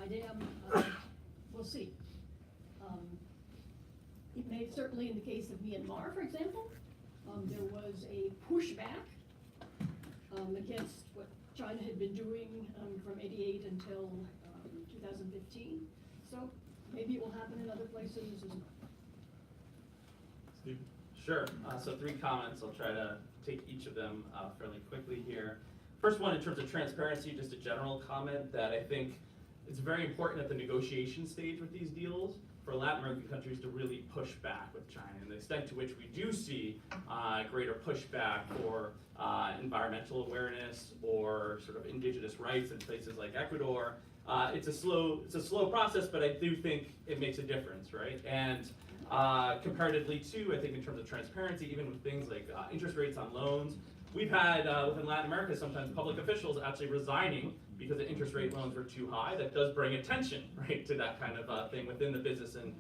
dam, we'll see. It may, certainly in the case of Myanmar, for example, there was a pushback against what China had been doing from '88 until 2015. So maybe it will happen in other places as well. Steve? Sure. So 3 comments. I'll try to take each of them fairly quickly here. First one, in terms of transparency, just a general comment that I think it's very important at the negotiation stage with these deals for Latin American countries to really push back with China. And the extent to which we do see greater pushback for environmental awareness or sort of indigenous rights in places like Ecuador, it's a slow process, but I do think it makes a difference, right? And comparatively too, I think in terms of transparency, even with things like interest rates on loans, we've had within Latin America sometimes public officials actually resigning because the interest rate loans were too high. That does bring attention, right, to that kind of thing within the business and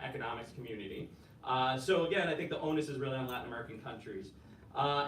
economics community. So again, I think the onus is really on Latin American countries.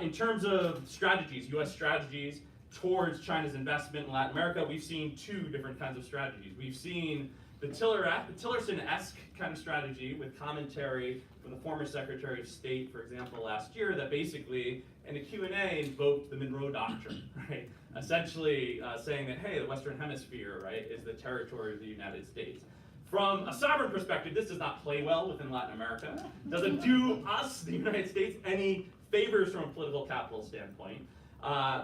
In terms of strategies, U.S. strategies towards China's investment in Latin America, we've seen 2 different kinds of strategies. We've seen the Tillerson-esque kind of strategy with commentary from the former Secretary of State, for example, last year, that basically in a Q&A invoked the Monroe Doctrine, right? Essentially saying that, hey, the Western Hemisphere, right, is the territory of the United States. From a sovereign perspective, this does not play well within Latin America. Doesn't do us, the United States, any favors from a political capital standpoint.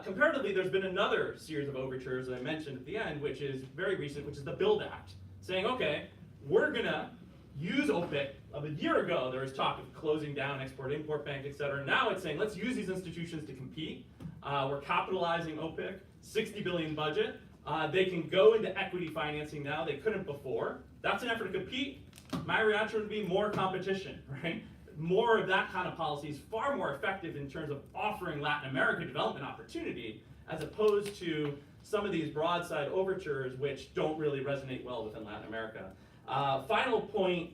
Comparatively, there's been another series of overtures that I mentioned at the end, which is very recent, which is the BUILD Act, saying, okay, we're gonna use OPIC. A year ago, there was talk of closing down Export-Import Bank, et cetera. Now it's saying, let's use these institutions to compete. We're capitalizing OPIC, $60 billion budget. They can go into equity financing now. They couldn't before. That's an effort to compete. My reaction would be more competition, right? More of that kind of policy is far more effective in terms of offering Latin America development opportunity, as opposed to some of these broadside overtures which don't really resonate well within Latin America. Final point,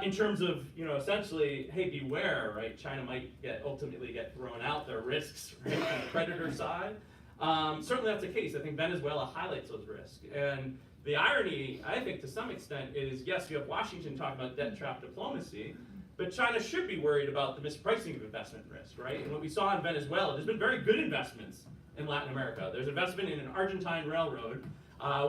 in terms of, essentially, hey, beware, right? China might ultimately get thrown out. There are risks, right, from the creditor side. Certainly that's the case. I think Venezuela highlights those risks. And the irony, I think, to some extent is, yes, you have Washington talking about debt trap diplomacy, but China should be worried about the mispricing of investment risk, right? And what we saw in Venezuela, there's been very good investments in Latin America. There's investment in an Argentine railroad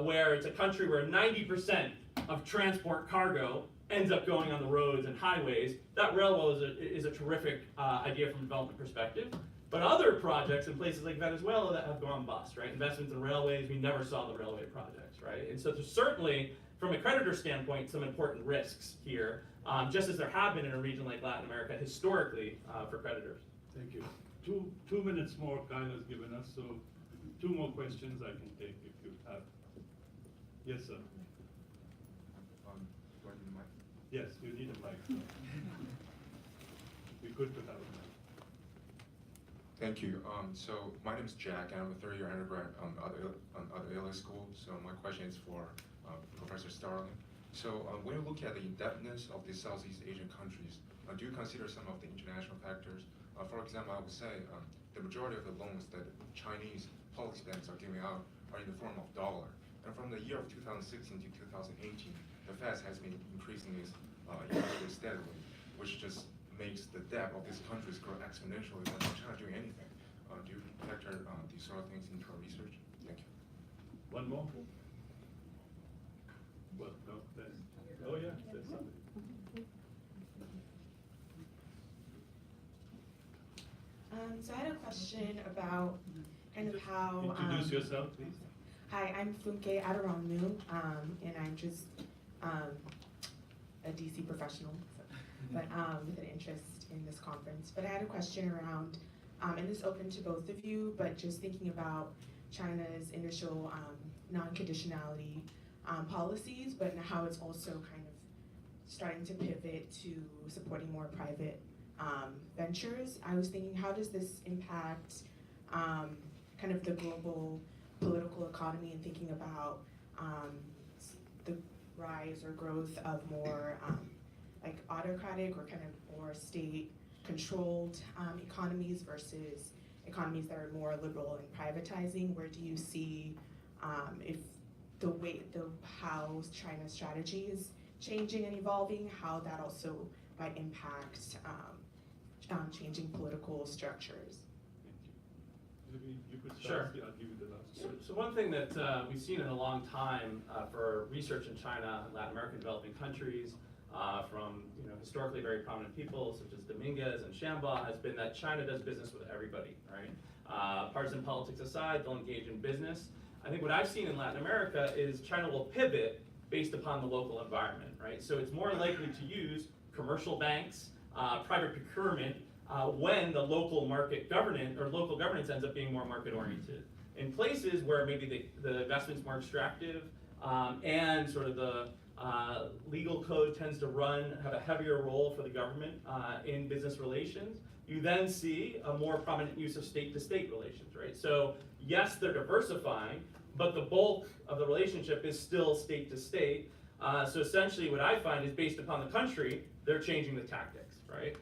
where it's a country where 90% of transport cargo ends up going on the roads and highways. That railroad is a terrific idea from a development perspective. But other projects in places like Venezuela that have gone bust, right? Investments in railways, we never saw the railway projects, right? And so there's certainly, from a creditor standpoint, some important risks here, just as there have been in a region like Latin America historically for creditors. Thank you. Two minutes more Kyle has given us, so 2 more questions I can take if you have. Yes, sir. Do I need the mic? Yes, you need a mic. Be good to have a mic. Thank you. So my name is Jack, and I'm a 3rd-year undergrad on other school. So my question is for Professor Starling. So when you look at the indebtedness of the Southeast Asian countries, do you consider some of the international factors? For example, I would say the majority of the loans that Chinese policy banks are giving out are in the form of dollar. And from the year of 2016 to 2018, the Fed has been increasing its interest rate steadily, which just makes the debt of these countries grow exponentially without China doing anything. Do you factor these sort of things into our research? Thank you. One more? Well, no, oh yeah, there's something. So I had a question about kind of how... Introduce yourself, please. Hi, I'm Funke Aderonmu, and I'm just a DC professional, but with an interest in this conference. But I had a question around, and this is open to both of you, but just thinking about China's initial non-conditionality policies, but how it's also kind of starting to pivot to supporting more private ventures. I was thinking, how does this impact kind of the global political economy and thinking about the rise or growth of more like autocratic or kind of more state-controlled economies versus economies that are more liberal and privatizing? Where do you see, if how China's strategy is changing and evolving, how that also might impact changing political structures. Thank you. Maybe you could Sure. start. Yeah, I'll give you the last word. So one thing that we've seen in a long time for research in China, Latin American developing countries, from historically very prominent people such as Dominguez and Shamba, has been that China does business with everybody, right? Partisan politics aside, they'll engage in business. I think what I've seen in Latin America is China will pivot based upon the local environment, right? So it's more likely to use commercial banks, private procurement, when the local market governance or local governance ends up being more market oriented. In places where maybe the investment's more extractive and sort of the legal code tends to have a heavier role for the government in business relations, you then see a more prominent use of state-to-state relations, right? So yes, they're diversifying, but the bulk of the relationship is still state-to-state. So essentially what I find is based upon the country, they're changing the tactics, right?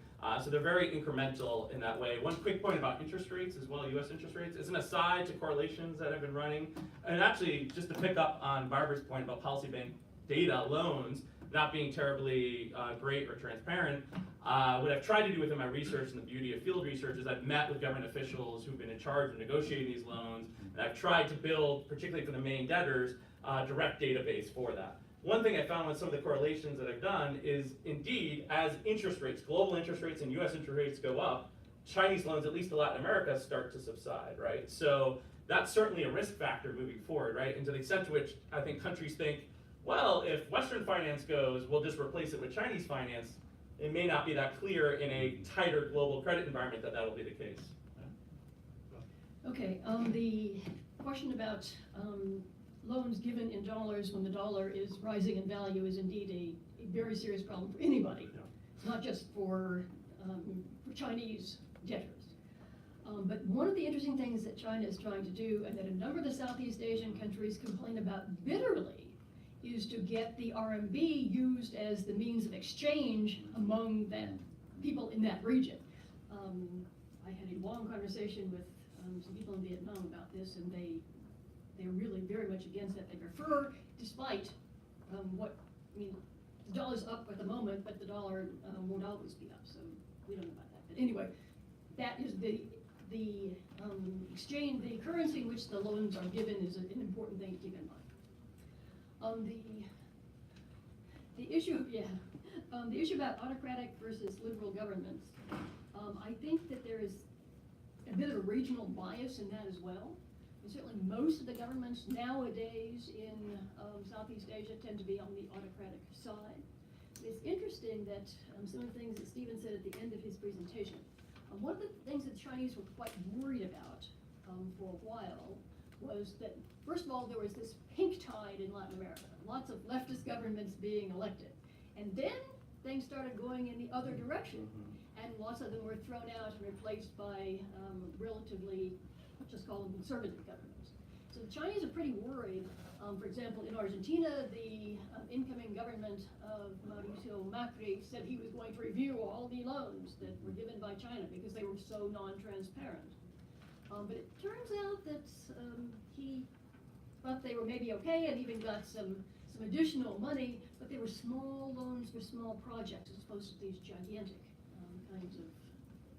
So they're very incremental in that way. One quick point about interest rates as well, US interest rates, is an aside to correlations that have been running. And actually, just to pick up on Barbara's point about policy bank data loans not being terribly great or transparent, what I've tried to do within my research, and the beauty of field research, is I've met with government officials who've been in charge of negotiating these loans, and I've tried to build, particularly for the main debtors, a direct database for that. One thing I found with some of the correlations that I've done is, indeed, as interest rates, global interest rates and US interest rates go up, Chinese loans, at least to Latin America, start to subside, right? So that's certainly a risk factor moving forward, right? And to the extent to which I think countries think, well, if Western finance goes, we'll just replace it with Chinese finance, it may not be that clear in a tighter global credit environment that that'll be the case. Okay, the question about loans given in dollars when the dollar is rising in value is indeed a very serious problem for anybody, not just for Chinese debtors. But one of the interesting things that China is trying to do, and that a number of the Southeast Asian countries complain about bitterly, is to get the RMB used as the means of exchange among people in that region. I had a long conversation with some people in Vietnam about this, and they're really very much against that. They prefer, despite the dollar's up at the moment, but the dollar won't always be up, so we don't know about that. But anyway, that is the exchange, the currency in which the loans are given is an important thing to keep in mind. The issue about autocratic versus liberal governments, I think that there is a bit of a regional bias in that as well. And certainly most of the governments nowadays in Southeast Asia tend to be on the autocratic side. It's interesting that some of the things that Stephen said at the end of his presentation, one of the things that the Chinese were quite worried about for a while was that, first of all, there was this pink tide in Latin America, lots of leftist governments being elected. And then things started going in the other direction, and lots of them were thrown out and replaced by relatively, let's just call them conservative governments. So the Chinese are pretty worried. For example, in Argentina, the incoming government of Mauricio Macri said he was going to review all the loans that were given by China because they were so non-transparent. But it turns out that he thought they were maybe okay and even got some additional money, but they were small loans for small projects as opposed to these gigantic kinds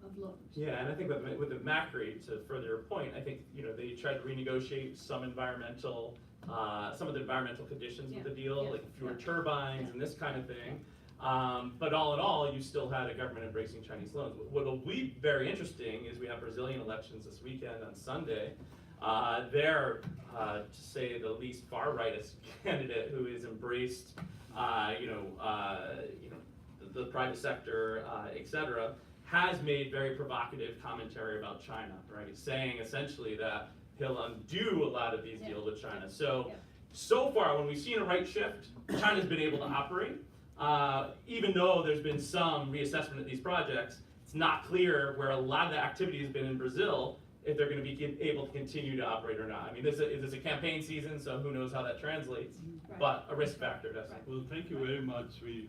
of loans. Yeah, and I think with the Macri, to further your point, I think they tried to renegotiate some of the environmental conditions of the deal, like fewer turbines and this kind of thing. But all in all, you still had a government embracing Chinese loans. What will be very interesting is we have Brazilian elections this weekend on Sunday. They're, to say the least, far-rightist candidate who has embraced, the private sector, et cetera, has made very provocative commentary about China, right? Saying essentially that he'll undo a lot of these deals with China. So far, when we've seen a right shift, China's been able to operate. Even though there's been some reassessment of these projects, it's not clear where a lot of the activity has been in Brazil, if they're going to be able to continue to operate or not. I mean, this is a campaign season, so who knows how that translates, but a risk factor, definitely. Well, thank you very much. We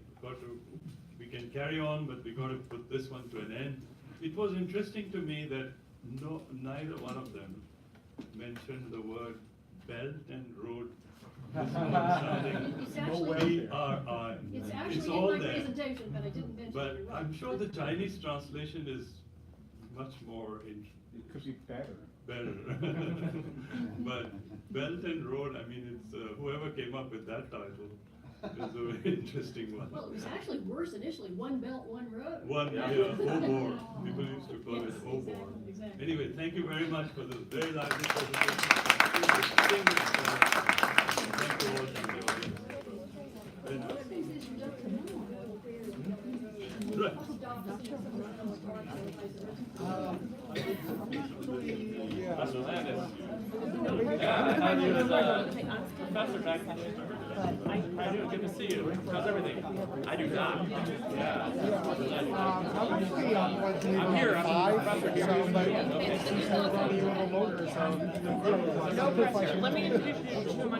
can carry on, but we got to put this one to an end. It was interesting to me that neither one of them mentioned the word belt and road This one sounding It's actually- E-R-I. It's It's actually all in my there. presentation, but I didn't mention But it. I'm sure the Chinese translation is much more It could be better. better. But Belt and Road, I mean, it's whoever came up with that title is a very interesting one. Well, it was actually worse initially, one belt, one road. One, Yeah. Obor. People used to call Yes, it Obor. exactly. Anyway, thank you very much for the very lively presentation. Thank you all from the audience. Very nice. Right. Professor Landis. Yeah, I had you as a professor back in the day. How you doing? Good to see you. How's everything? I do not. Yeah. I'm here. I'm a professor here. No pressure. Let me introduce you to my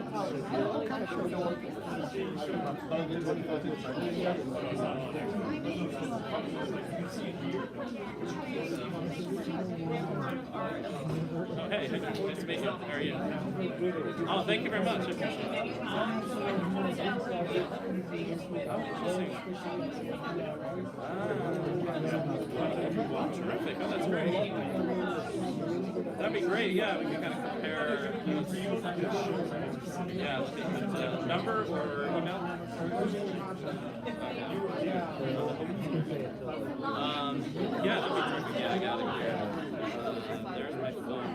Oh, hey, nice to meet you. How are you? Oh, thank you very much. I appreciate it. Oh, terrific. Oh, that's great. That'd be great. Yeah, we can kind of compare. Yeah, number or email? Yeah, that'd be terrific. Yeah, I got it here. There's my phone.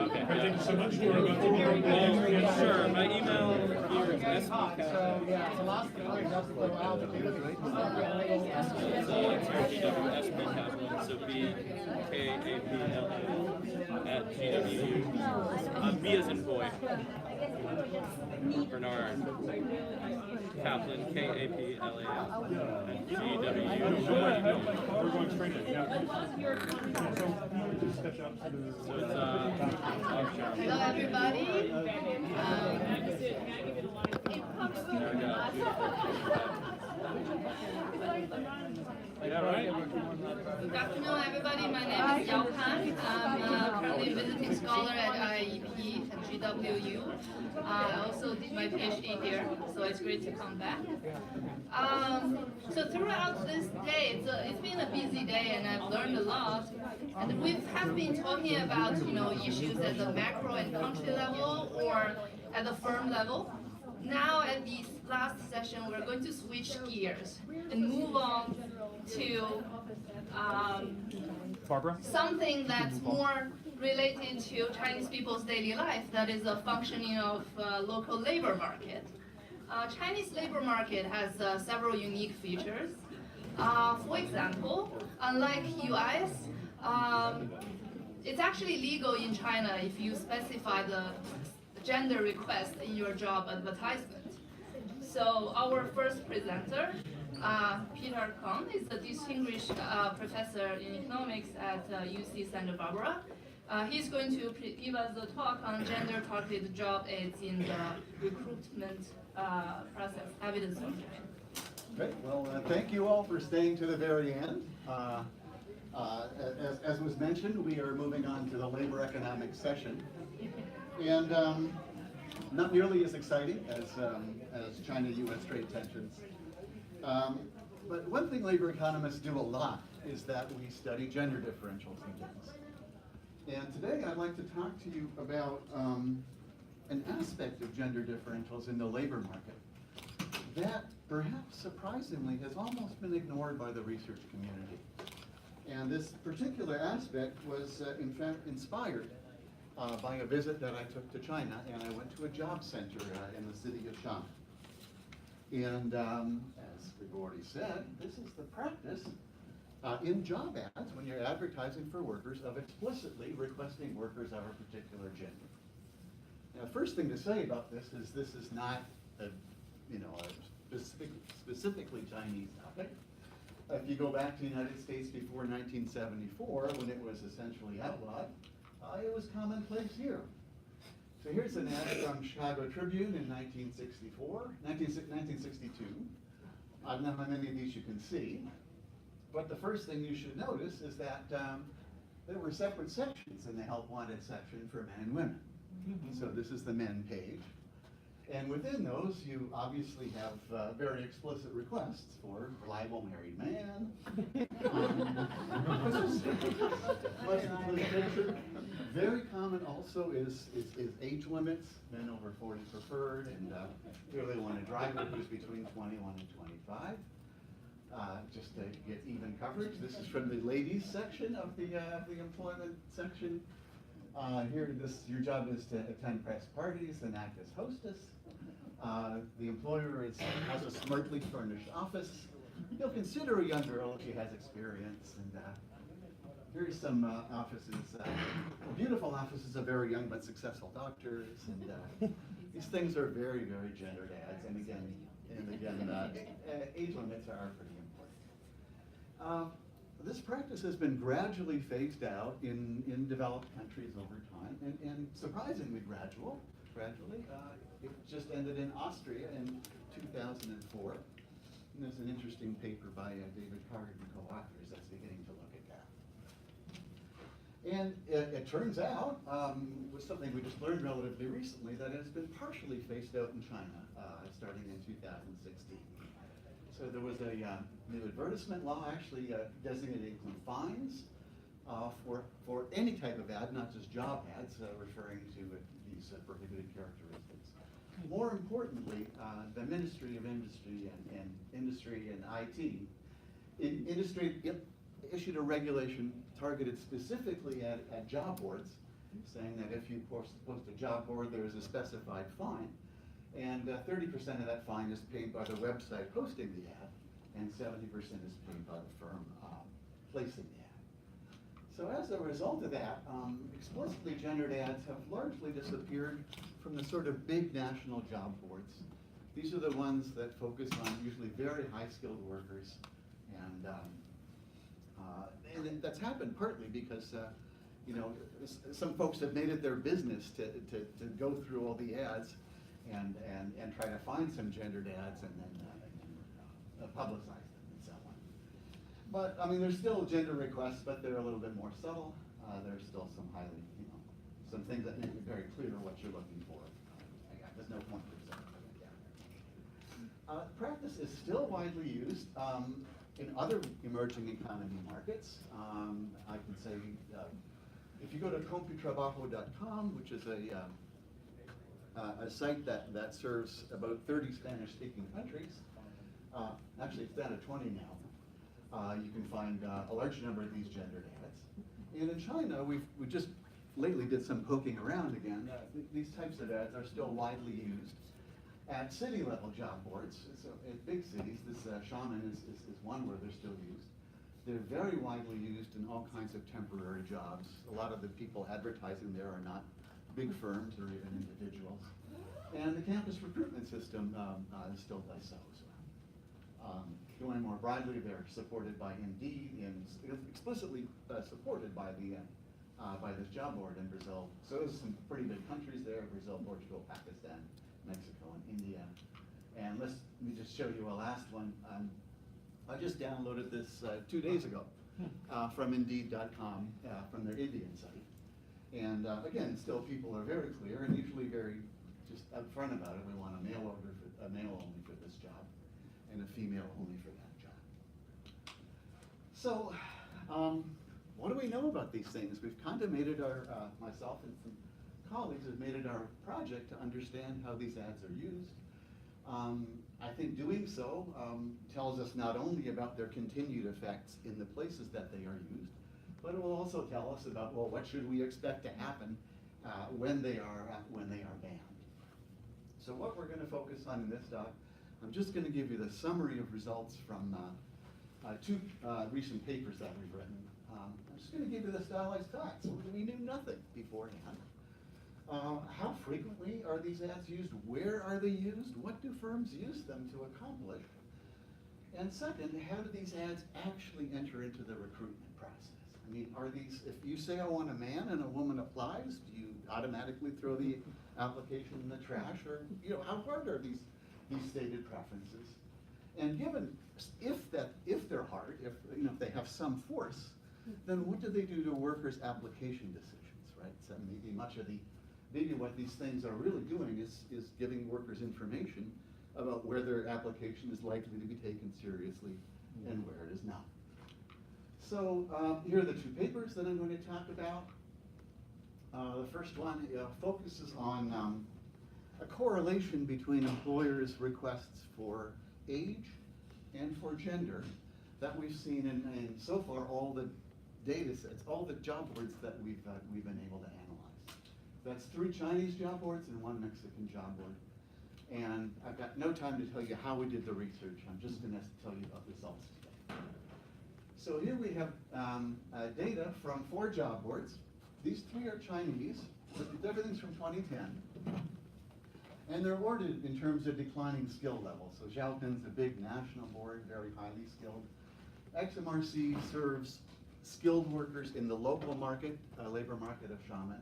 Okay. Thank you so much. Sure. My email here is SPCAP. So BKAPLA at GW. B as in boy. Bernard. Kaplan, KAPLA at GW. We're going straight in. Yeah. So it's Hello, everybody. There we go. Yeah, right? Good afternoon, everybody. My name is Yao Pan. I'm currently a visiting scholar at IEP at GWU. I also did my PhD here, so it's great to come back. So throughout this day, it's been a busy day, and I've learned a lot. And we have been talking about issues at the macro and country level or at the firm level. Now at this last session, we're going to switch gears and move on to Barbara? something that's more related to Chinese people's daily life, that is the functioning of local labor market. Chinese labor market has several unique features. For example, unlike US, it's actually legal in China if you specify the gender request in your job advertisement. So our first presenter, Peter Kong, is a distinguished professor in economics at UC Santa Barbara. He's going to give us a talk on gender-targeted job aids in the recruitment process, evidence document. Great. Well, thank you all for staying to the very end. As was mentioned, we are moving on to the labor economics session, and not nearly as exciting as China-U.S. trade tensions. But one thing labor economists do a lot is that we study gender differentials in things. And today I'd like to talk to you about an aspect of gender differentials in the labor market that perhaps surprisingly has almost been ignored by the research community. And this particular aspect was in fact inspired by a visit that I took to China, and I went to a job center in the city of Shanghai. And as we've already said, this is the practice in job ads when you're advertising for workers of explicitly requesting workers of a particular gender. Now, first thing to say about this is not a specifically Chinese topic. If you go back to the United States before 1974, when it was essentially outlawed, it was commonplace here. So here's an ad from Chicago Tribune in 1962. I don't know how many of these you can see, but the first thing you should notice is that there were separate sections in the help wanted section for men and women. So this is the men page. And within those, you obviously have very explicit requests for reliable married man. Must include picture. Very common also is age limits, men over 40 preferred, and clearly want a driver who's between 21 and 25. Just to get even coverage, this is from the ladies section of the employment section. Here, your job is to attend press parties and act as hostess. The employer has a smartly furnished office. He'll consider a young girl if she has experience. And here's some offices, beautiful offices of very young but successful doctors. And these things are very, very gendered ads. And again, age limits are pretty important. This practice has been gradually phased out in developed countries over time, and surprisingly gradually. It just ended in Austria in 2004. And there's an interesting paper by David Card and co-authors that's beginning to look at that. And it turns out, was something we just learned relatively recently, that it has been partially phased out in China, starting in 2016. So there was a new advertisement law actually designating some fines for any type of ad, not just job ads, referring to these prohibited characteristics. More importantly, the Ministry of Industry and Industry and IT, industry issued a regulation targeted specifically at job boards, saying that if you post a job board, there is a specified fine. And 30% of that fine is paid by the website posting the ad, and 70% is paid by the firm placing the ad. So as a result of that, explicitly gendered ads have largely disappeared from the sort of big national job boards. These are the ones that focus on usually very high-skilled workers, and that's happened partly because some folks have made it their business to go through all the ads and try to find some gendered ads and then publicize them and so on. But I mean, there's still gender requests, but they're a little bit more subtle. There's still some highly, some things that make it very clear what you're looking for. There's no point for example down there. Practice is still widely used in other emerging economy markets. I can say, if you go to computrabajo.com, which is a site that serves about 30 Spanish-speaking countries. Actually, it's down to 20 now. You can find a large number of these gendered ads. And in China, we just lately did some poking around again. These types of ads are still widely used at city-level job boards. So in big cities, this Shannon is one where they're still used. They're very widely used in all kinds of temporary jobs. A lot of the people advertising there are not big firms or even individuals. And the campus recruitment system still does so as well. Going more broadly, they're supported by Indeed and explicitly supported by this job board in Brazil. So there's some pretty big countries there: Brazil, Portugal, Pakistan, Mexico, and India. And let me just show you a last one. I just downloaded this 2 days ago from Indeed.com, from their Indian site. And again, still people are very clear and usually very just upfront about it. We want a male only for this job, and a female only for that job. So, what do we know about these things? We've kind of made it myself and some colleagues have made it our project to understand how these ads are used. I think doing so tells us not only about their continued effects in the places that they are used, but it will also tell us about, well, what should we expect to happen when they are banned. So what we're going to focus on in this talk, I'm just going to give you the summary of results from two recent papers that we've written. I'm just going to give you the stylized facts. We knew nothing beforehand. How frequently are these ads used? Where are they used? What do firms use them to accomplish? And second, how do these ads actually enter into the recruitment process? I mean, are these, if you say I want a man and a woman applies, do you automatically throw the application in the trash? Or, how hard are these stated preferences? And given, if they're hard, if they have some force, then what do they do to workers' application decisions, right? So maybe what these things are really doing is giving workers information about where their application is likely to be taken seriously and where it is not. So here are the two papers that I'm going to talk about. The first one focuses on a correlation between employers' requests for age and for gender that we've seen in so far all the data sets, all the job boards that we've been able to analyze. That's 3 Chinese job boards and 1 Mexican job board. And I've got no time to tell you how we did the research. I'm just going to tell you about results today. So here we have data from 4 job boards. These 3 are Chinese. Everything's from 2010. And they're awarded in terms of declining skill level. So Xiaopin's a big national board, very highly skilled. XMRC serves skilled workers in the local market, labor market of Xiamen.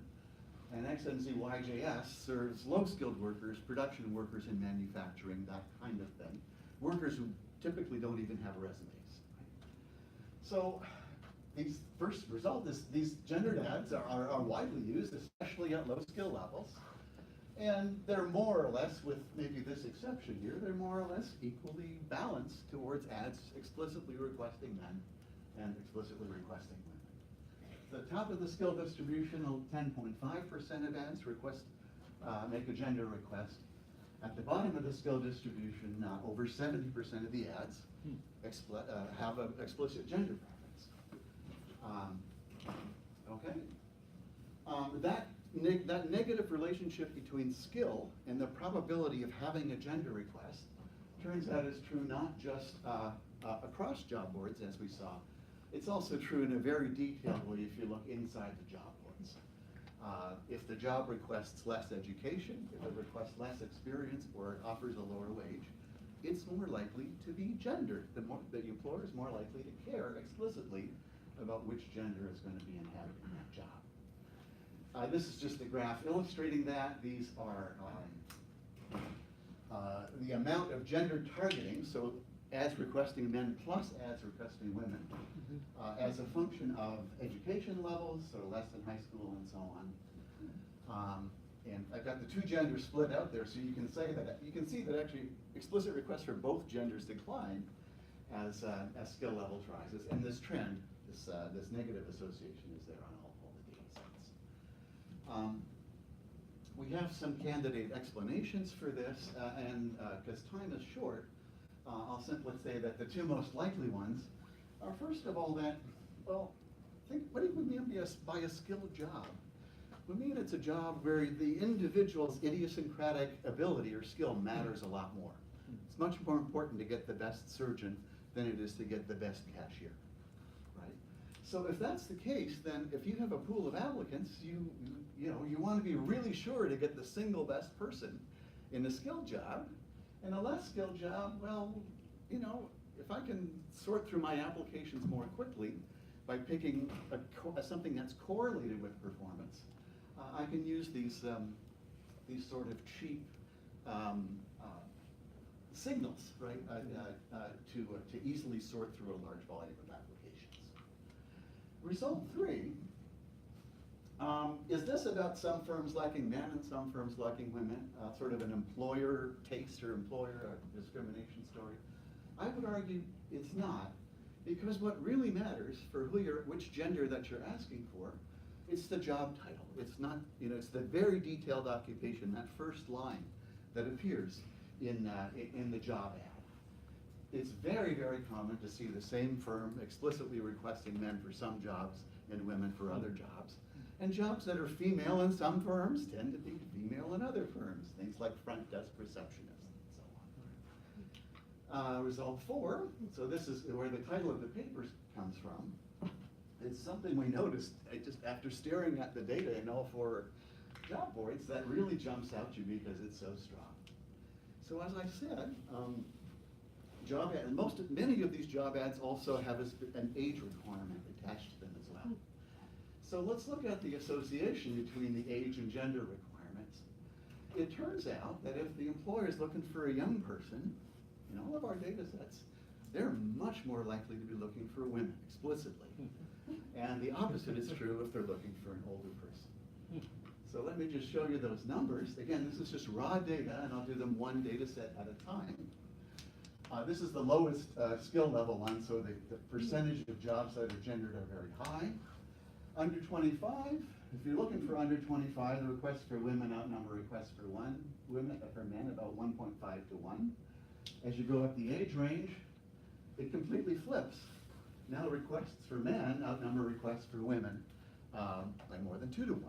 And XMZ-YJS serves low-skilled workers, production workers in manufacturing, that kind of thing. Workers who typically don't even have resumes. So these first result is these gendered ads are widely used, especially at low skill levels. And they're more or less, with maybe this exception here, they're more or less equally balanced towards ads explicitly requesting men and explicitly requesting women. The top of the skill distribution, 10.5% of ads make a gender request. At the bottom of the skill distribution, over 70% of the ads have an explicit gender preference. That negative relationship between skill and the probability of having a gender request turns out is true not just across job boards, as we saw. It's also true in a very detailed way if you look inside the job boards. If the job requests less education, if it requests less experience, or it offers a lower wage, it's more likely to be gendered. The employer is more likely to care explicitly about which gender is going to be inhabiting that job. This is just a graph illustrating that. These are the amount of gender targeting, so ads requesting men plus ads requesting women, as a function of education levels, so less than high school and so on. And I've got the 2 genders split out there, so you can see that actually explicit requests for both genders decline as skill levels rises, and this trend, this negative association, is there on all the data sets. We have some candidate explanations for this, and because time is short, I'll simply say that the 2 most likely ones are, first of all, that, well, what do we mean by a skilled job? We mean it's a job where the individual's idiosyncratic ability or skill matters a lot more. It's much more important to get the best surgeon than it is to get the best cashier, right? So if that's the case, then if you have a pool of applicants, you want to be really sure to get the single best person in a skilled job. In a less skilled job, well, if I can sort through my applications more quickly by picking something that's correlated with performance, I can use these sort of cheap signals, right, to easily sort through a large volume of applications. Result 3, is this about some firms lacking men and some firms lacking women, sort of an employer taste or employer discrimination story? I would argue it's not, because what really matters for which gender that you're asking for, it's the job title. It's not, it's the very detailed occupation, that first line that appears in the job ad. It's very, very common to see the same firm explicitly requesting men for some jobs and women for other jobs. And jobs that are female in some firms tend to be female in other firms, things like front desk receptionists and so on. Result 4, so this is where the title of the paper comes from. It's something we noticed just after staring at the data in all 4 job boards that really jumps out to you because it's so strong. So as I said, many of these job ads also have an age requirement attached to them as well. So let's look at the association between the age and gender requirements. It turns out that if the employer is looking for a young person, in all of our data sets, they're much more likely to be looking for women explicitly And the opposite is true if they're looking for an older person. So let me just show you those numbers. Again, this is just raw data, and I'll do them one data set at a time. This is the lowest skill level one, so the percentage of jobs that are gendered are very high. Under 25, if you're looking for under 25, the requests for women outnumber requests for men about 1.5 to 1. As you go up the age range, it completely flips. Now requests for men outnumber requests for women by more than 2 to 1, 2.5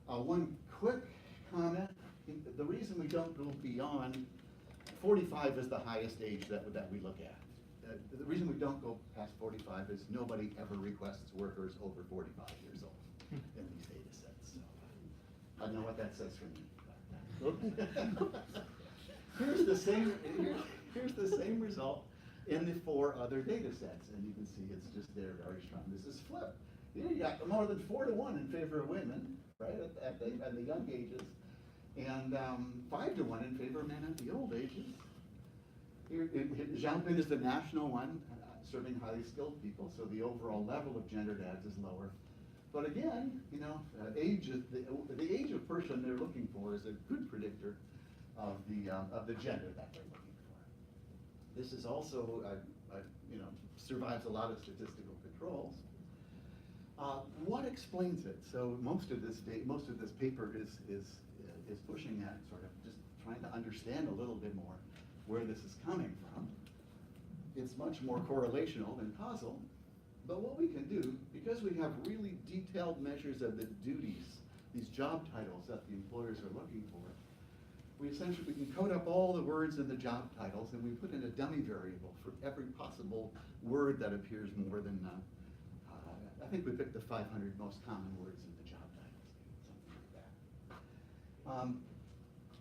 to 1. One quick comment, the reason we don't go beyond 45 is the highest age that we look at. The reason we don't go past 45 is nobody ever requests workers over 45 years old in these data sets. So I don't know what that says for me. Here's the same result in the 4 other data sets, and you can see it's just there very strong. This is flipped. Here you got more than 4 to 1 in favor of women, right, at the young ages, and 5 to 1 in favor of men at the old ages. Here, Xiaopin is the national one, serving highly skilled people, so the overall level of gendered ads is lower. But again, you know, the age of person they're looking for is a good predictor of the gender that they're looking for. This is also, you know, survives a lot of statistical controls. What explains it? So most of this paper is pushing at sort of just trying to understand a little bit more where this is coming from. It's much more correlational than causal, but what we can do, because we have really detailed measures of the duties, these job titles that the employers are looking for, we can code up all the words in the job titles, and we put in a dummy variable for every possible word that appears more than, I think we picked the 500 most common words in the job titles, something like that.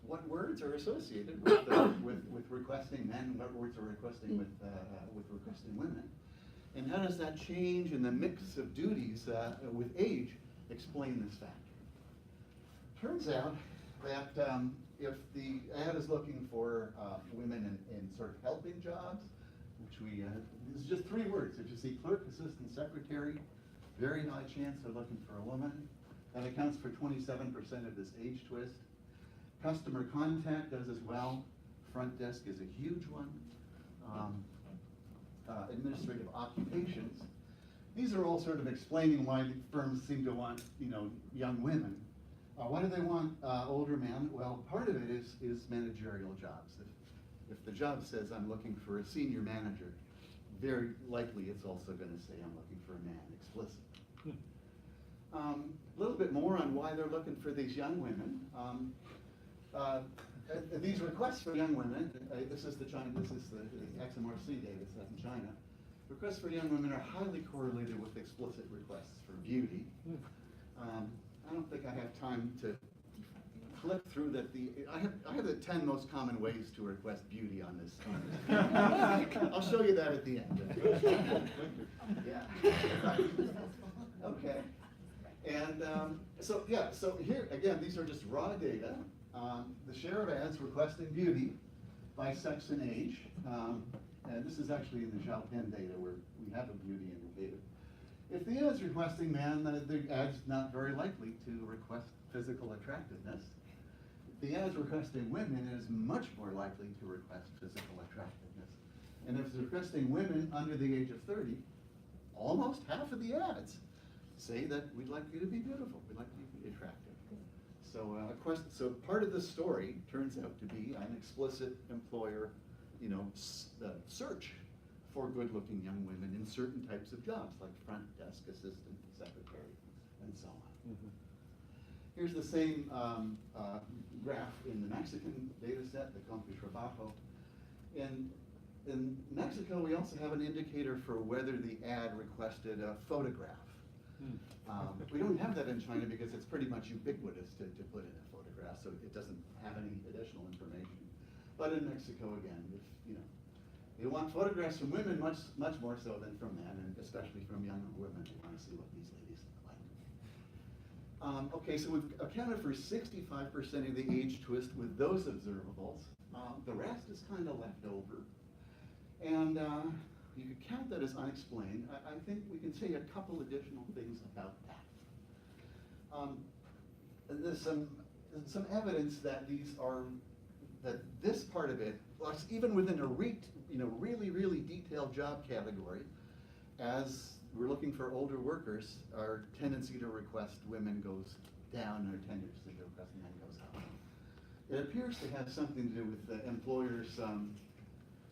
What words are associated with requesting men? What words are requesting with requesting women? And how does that change in the mix of duties with age explain this factor? Turns out that if the ad is looking for women in sort of helping jobs, which this is just 3 words. If you see clerk, assistant, secretary, very high chance they're looking for a woman. That accounts for 27% of this age twist. Customer contact does as well. Front desk is a huge one. Administrative occupations. These are all sort of explaining why firms seem to want, you know, young women. Why do they want older men? Well, part of it is managerial jobs. If the job says I'm looking for a senior manager, very likely it's also going to say I'm looking for a man, explicit. A little bit more on why they're looking for these young women. These requests for young women, this is the XMRC data set in China. Requests for young women are highly correlated with explicit requests for beauty. I don't think I have time to flip through that. I have the 10 most common ways to request beauty on this slide. I'll show you that at the end. Yeah. Okay. And so here again, these are just raw data. The share of ads requesting beauty by sex and age, and this is actually in the Xiaopin data where we have a beauty indicator. If the ad's requesting man, the ad's not very likely to request physical attractiveness. If the ad's requesting women, it is much more likely to request physical attractiveness. And if it's requesting women under the age of 30, almost half of the ads say that we'd like you to be beautiful, we'd like you to be attractive. So part of the story turns out to be an explicit employer, you know, search for good-looking young women in certain types of jobs, like front desk assistant, secretary, and so on. Mm-hmm. Here's the same graph in the Mexican data set, the Compu Trabajo. In Mexico, we also have an indicator for whether the ad requested a photograph. We don't have that in China because it's pretty much ubiquitous to put in a photograph, so it doesn't have any additional information. But in Mexico, again, if you know, you want photographs from women much more so than from men, and especially from young women. You want to see what these ladies look like. Okay, so we've accounted for 65% of the age twist with those observables. The rest is kind of left over. And you could count that as unexplained. I think we can say a couple additional things about that. There's some evidence that this part of it, plus even within a really detailed job category, as we're looking for older workers, our tendency to request women goes down, our tendency to request men goes up. It appears to have something to do with the employers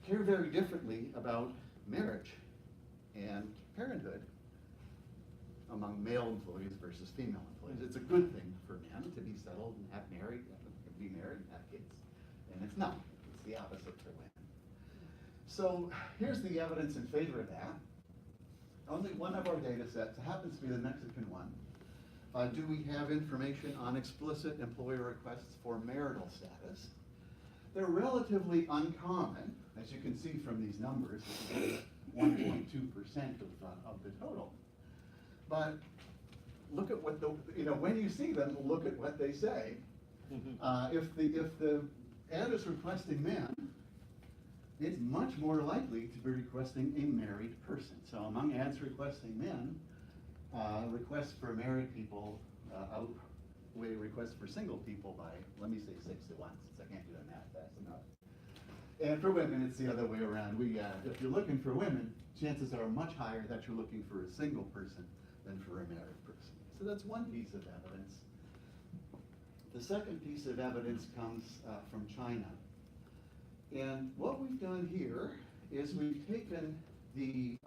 care very differently about marriage and parenthood among male employees versus female employees. It's a good thing for men to be settled and be married and have kids. And it's not. It's the opposite for women. So here's the evidence in favor of that. Only one of our data sets, it happens to be the Mexican one. Do we have information on explicit employer requests for marital status? They're relatively uncommon, as you can see from these numbers. This is 1.2% of the total. But look at what when you see them, look at what they say. If the ad is requesting men, it's much more likely to be requesting a married person. So among ads requesting men, requests for married people outweigh requests for single people by, let me say 6 to 1, since I can't do the math fast enough. And for women, it's the other way around. If you're looking for women, chances are much higher that you're looking for a single person than for a married person. So that's one piece of evidence. The second piece of evidence comes from China. And what we've done here is we've taken the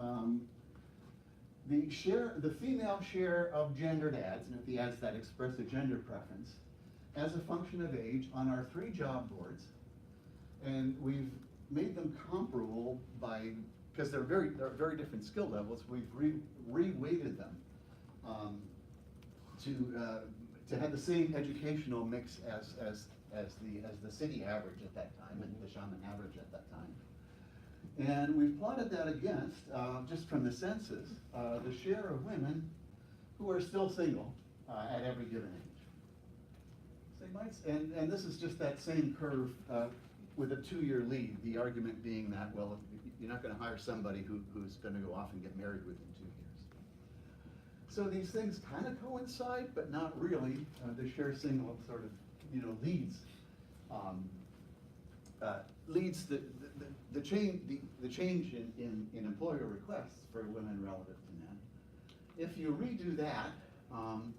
female share of gendered ads, and the ads that express a gender preference, as a function of age on our 3 job boards, and we've made them comparable because they're very different skill levels. We've re-weighted them to have the same educational mix as the city average at that time, and the Shaman average at that time. And we've plotted that against, just from the census, the share of women who are still single at every given age. And this is just that same curve with a 2-year lead, the argument being that, well, you're not going to hire somebody who's going to go off and get married within 2 years. So these things kind of coincide, but not really. The share single sort of, leads the change in employer requests for women relative to men. If you redo that, and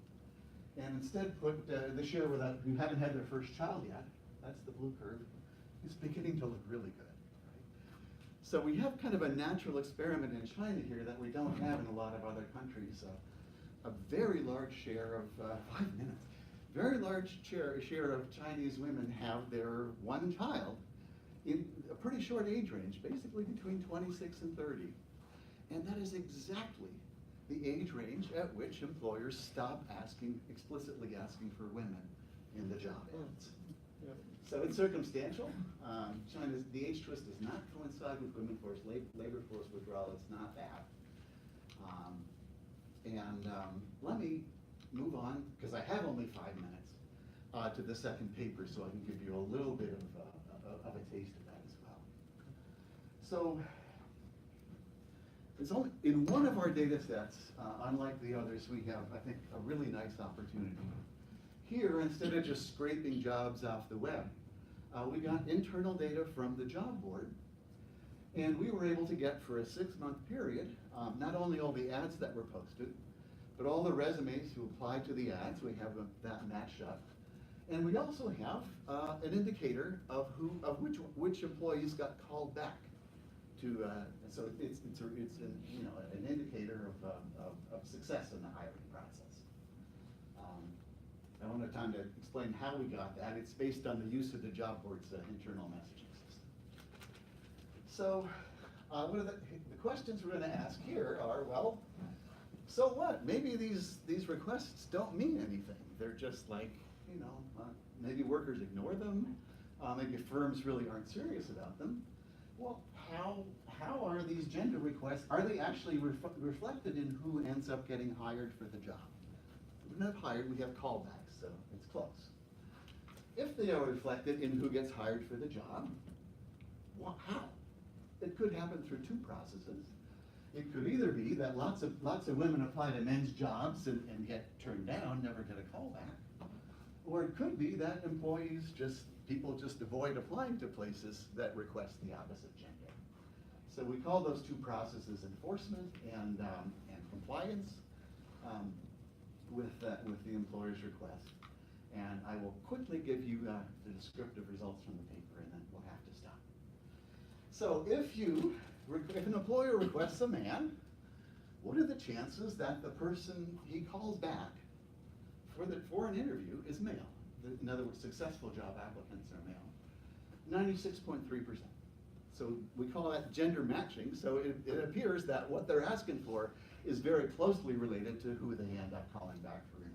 instead put the share who haven't had their first child yet, that's the blue curve, it's beginning to look really good. Right? So we have kind of a natural experiment in China here that we don't have in a lot of other countries. A very large share of 5 minutes. Very large share of Chinese women have their one child in a pretty short age range, basically between 26 and 30. And that is exactly the age range at which employers stop explicitly asking for women in the job ads. So it's circumstantial. The age twist does not coincide with women force labor force withdrawal. It's not that. Let me move on, because I have only 5 minutes, to the second paper, so I can give you a little bit of a taste of that as well. So, it's only in one of our data sets, unlike the others, we have, I think, a really nice opportunity. Here, instead of just scraping jobs off the web, we got internal data from the job board, and we were able to get, for a 6-month period, not only all the ads that were posted, but all the resumes who applied to the ads. We have that matched up. And we also have an indicator of which employees got called back to. So it's an indicator of success in the hiring process. I don't have time to explain how we got that. It's based on the use of the job board's internal messaging system. So what are the questions we're going to ask here are, well, so what? Maybe these requests don't mean anything. They're just like, maybe workers ignore them. Maybe firms really aren't serious about them. Well, how are these gender requests, are they actually reflected in who ends up getting hired for the job? We don't have hired, we have callbacks, so it's close. If they are reflected in who gets hired for the job, well, how? it could happen through two processes. It could either be that lots of women apply to men's jobs and get turned down, never get a call back. Or it could be that people just avoid applying to places that request the opposite gender. So we call those two processes enforcement and compliance with the employer's request. And I will quickly give you the descriptive results from the paper, and then we'll have to stop. So if an employer requests a man, what are the chances that the person he calls back for an interview is male? In other words, successful job applicants are male. 96.3%. So we call that gender matching. So it appears that what they're asking for is very closely related to who they end up calling back for interviews.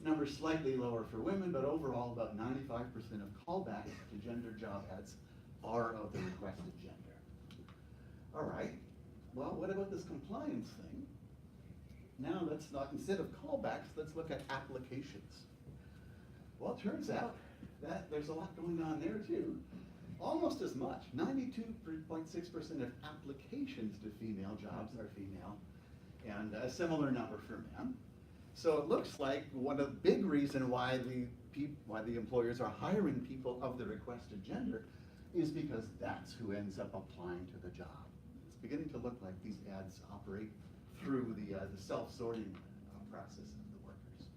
Numbers slightly lower for women, but overall about 95% of callbacks to gender job ads are of the requested gender. All right, well, what about this compliance thing? Now instead of callbacks, let's look at applications. Well, it turns out that there's a lot going on there too. Almost as much, 92.6% of applications to female jobs are female, and a similar number for men. So it looks like one of the big reason why the employers are hiring people of the requested gender is because that's who ends up applying to the job. It's beginning to look like these ads operate through the self-sorting process of the workers.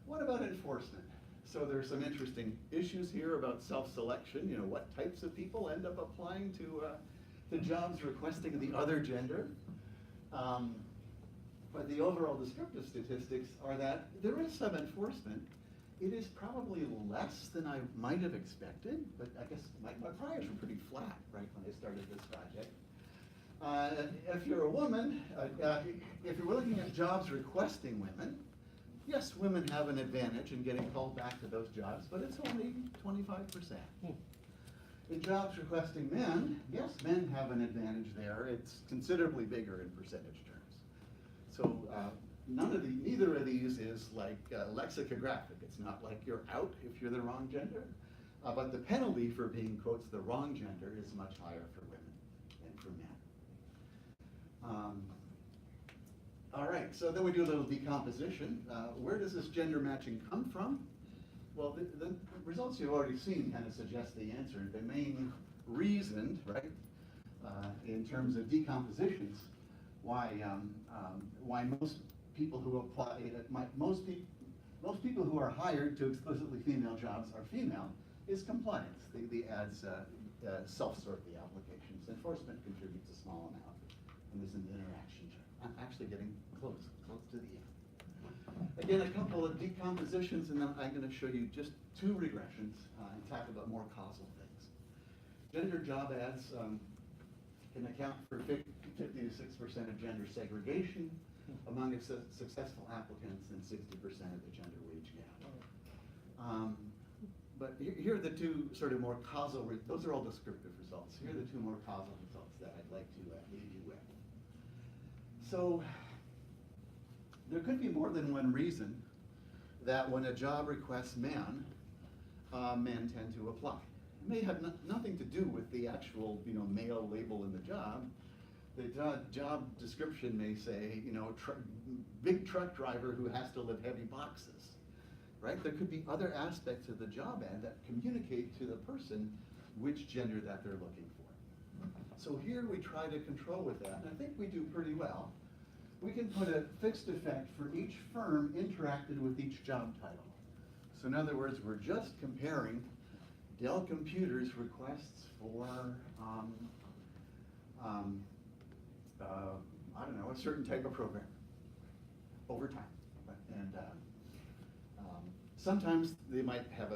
What about enforcement? So there's some interesting issues here about self-selection. You know, what types of people end up applying to jobs requesting the other gender. But the overall descriptive statistics are that there is some enforcement. It is probably less than I might have expected, but I guess my priors were pretty flat, right, when I started this project. If you're a woman, if you're looking at jobs requesting women, yes, women have an advantage in getting called back to those jobs, but it's only 25%. In jobs requesting men, yes, men have an advantage there. It's considerably bigger in percentage terms. So neither of these is like lexicographic. It's not like you're out if you're the wrong gender, but the penalty for being, quotes, the wrong gender is much higher for women than for men. All right, so then we do a little decomposition. Where does this gender matching come from? Well, the results you've already seen kind of suggest the answer. The main reason, right, in terms of decompositions, why most people who apply, most people who are hired to explicitly female jobs are female, is compliance. The ads self-sort the applications. Enforcement contributes a small amount, and there's an interaction chart. I'm actually getting close to the end. Again, a couple of decompositions, and then I'm going to show you just two regressions and talk about more causal things. Gender job ads can account for 50 to 6% of gender segregation among successful applicants and 60% of the gender wage gap. But here are the two sort of more causal, those are all descriptive results. Here are the two more causal results that I'd like to leave you with. So there could be more than one reason that when a job requests men, men tend to apply. It may have nothing to do with the actual, male label in the job. The job description may say, big truck driver who has to lift heavy boxes, right? There could be other aspects of the job ad that communicate to the person which gender that they're looking for. So here we try to control with that, and I think we do pretty well. We can put a fixed effect for each firm interacted with each job title. So in other words, we're just comparing Dell Computers requests for, I don't know, a certain type of program over time. And sometimes they might have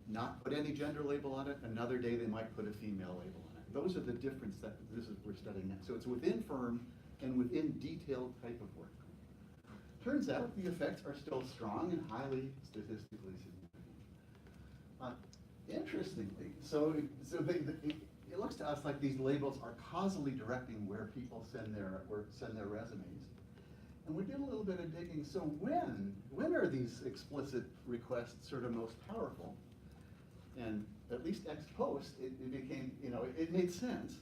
not put any gender label on it. Another day they might put a female label on it. Those are the difference that we're studying now. So it's within firm and within detailed type of work. Turns out the effects are still strong and highly statistically significant. Interestingly, it looks to us like these labels are causally directing where people send their resumes. And we did a little bit of digging. So when are these explicit requests sort of most powerful? And at least ex post, it became, it made sense.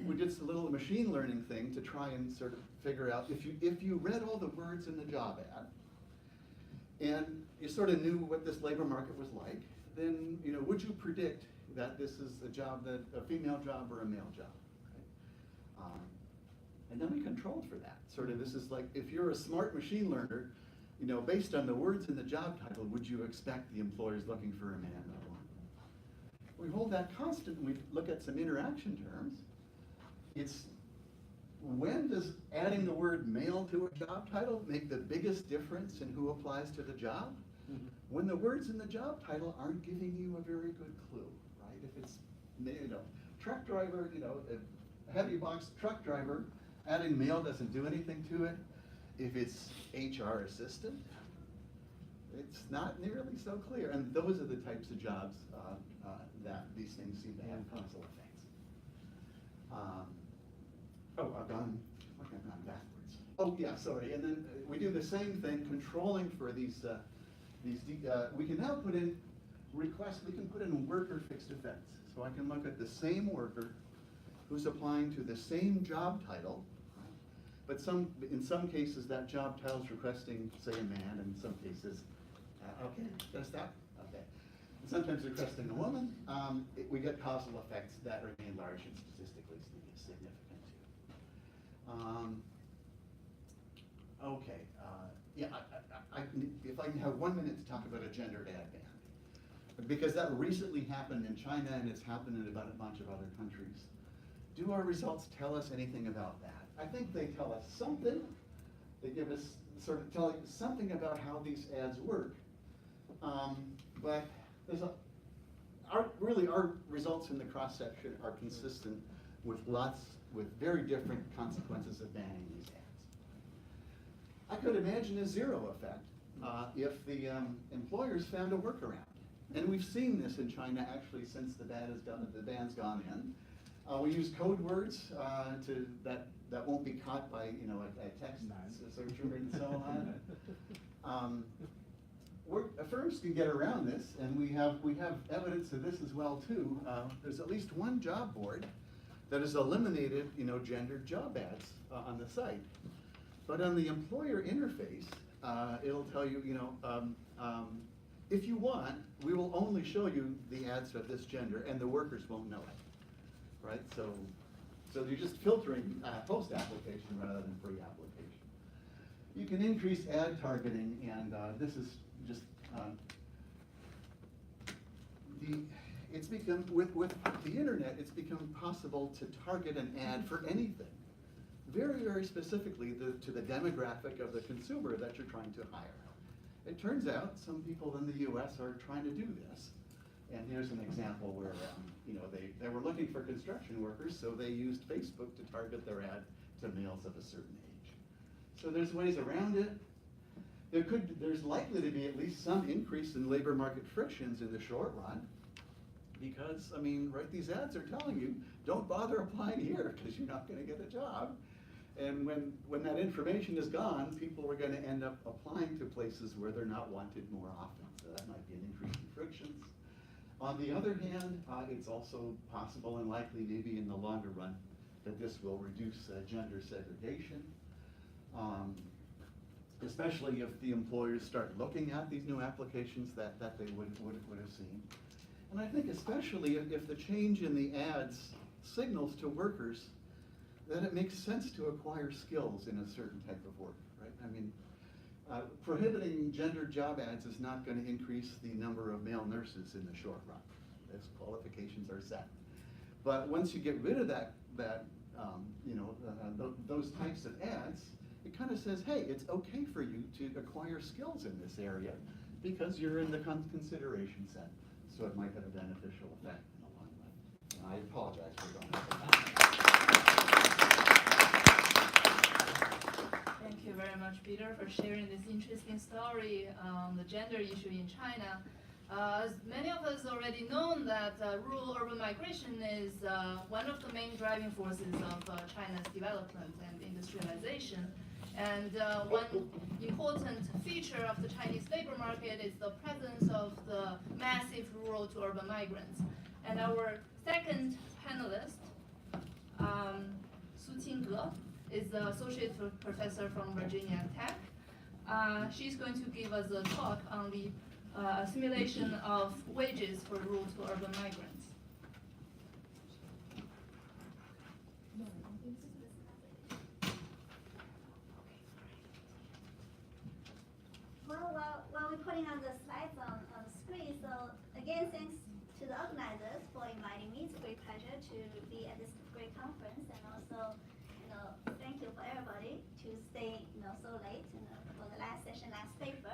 we did a little machine learning thing to try and sort of figure out if you read all the words in the job ad and you sort of knew what this labor market was like, then would you predict that this is a job a female job or a male job? Right? And then we controlled for that. Sort of, this is like, if you're a smart machine learner, based on the words in the job title, would you expect the employer's looking for a man or a woman? We hold that constant and we look at some interaction terms. It's, when does adding the word male to a job title make the biggest difference in who applies to the job? Mm-hmm. When the words in the job title aren't giving you a very good clue, right? If it's, truck driver, a heavy box truck driver, adding male doesn't do anything to it. If it's HR assistant, it's not nearly so clear. And those are the types of jobs that these things seem to have causal effects. I've gone backwards. Oh yeah, sorry. And then we do the same thing, controlling for these. We can now put in requests. We can put in worker fixed offense. So I can look at the same worker who's applying to the same job title, but in some cases that job title is requesting, say, a man, and in some cases, okay, there's that. Okay. And sometimes requesting a woman. We get causal effects that remain large and statistically significant too. Okay. Yeah. If I can have 1 minute to talk about a gendered ad ban, because that recently happened in China and it's happened in about a bunch of other countries. Do our results tell us anything about that? I think they tell us something. They give us tell us something about how these ads work. But there's our results in the cross-section are consistent with very different consequences of banning these ads. I could imagine a zero effect if the employers found a workaround. And we've seen this in China actually since the ban's gone in. We use code words that won't be caught by a text searcher and so on. Firms can get around this, and we have evidence of this as well too. There's at least one job board that has eliminated gendered job ads on the site, but on the employer interface, it'll tell you if you want, we will only show you the ads of this gender, and the workers won't know it. Right, so you're just filtering post-application rather than pre-application. You can increase ad targeting, and this is just it's become with the internet. It's become possible to target an ad for anything, very, very specifically to the demographic of the consumer that you're trying to hire. It turns out some people in the U.S. are trying to do this. And here's an example where they were looking for construction workers, so they used Facebook to target their ad to males of a certain age. So there's ways around it. There's likely to be at least some increase in labor market frictions in the short run, because these ads are telling you don't bother applying here because you're not going to get a job. And when that information is gone, people are going to end up applying to places where they're not wanted more often. So that might be an increase in frictions. On the other hand, it's also possible and likely maybe in the longer run that this will reduce gender segregation, especially if the employers start looking at these new applications that they would have seen. And I think especially if the change in the ads signals to workers that it makes sense to acquire skills in a certain type of work, right? Prohibiting gendered job ads is not going to increase the number of male nurses in the short run. Those qualifications are set. But once you get rid of those types of ads, it kind of says, hey, it's okay for you to acquire skills in this area because you're in the consideration set. So it might have a beneficial effect in the long run. And I apologize for going over that. Thank you very much, Peter, for sharing this interesting story on the gender issue in China. As many of us already know that rural-urban migration is one of the main driving forces of China's development and industrialization. And one important feature of the Chinese labor market is the presence of the massive rural to urban migrants. And our second panelist Su Qingge is the associate professor from Virginia Tech. She's going to give us a talk on the simulation of wages for rural to urban migrants. While we're putting on the slides on the screen, so again, thanks to the organizers for inviting me. It's a great pleasure to be at this great conference, and also, thank you for everybody to stay, so late, for the last session, last paper.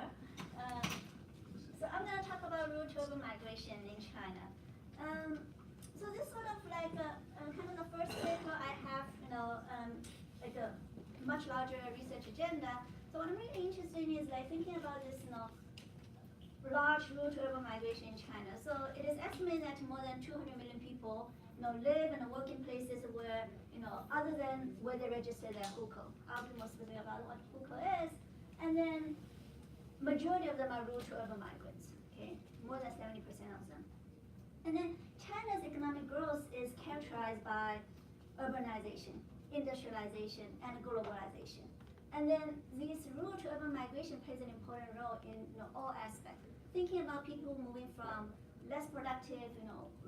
So I'm going to talk about rural to urban migration in China. So this sort of like kind of the first paper I have, like a much larger research agenda. So what I'm really interested in is like thinking about this, large rural to urban migration in China. So it is estimated that more than 200 million people, live and work in places where, other than where they register their hukou. I'll be more specific about what hukou is. And then majority of them are rural to urban migrants, okay? More than 70% of them. And then China's economic growth is characterized by urbanization, industrialization, and globalization. And then this rural to urban migration plays an important role in all aspects. Thinking about people moving from less productive,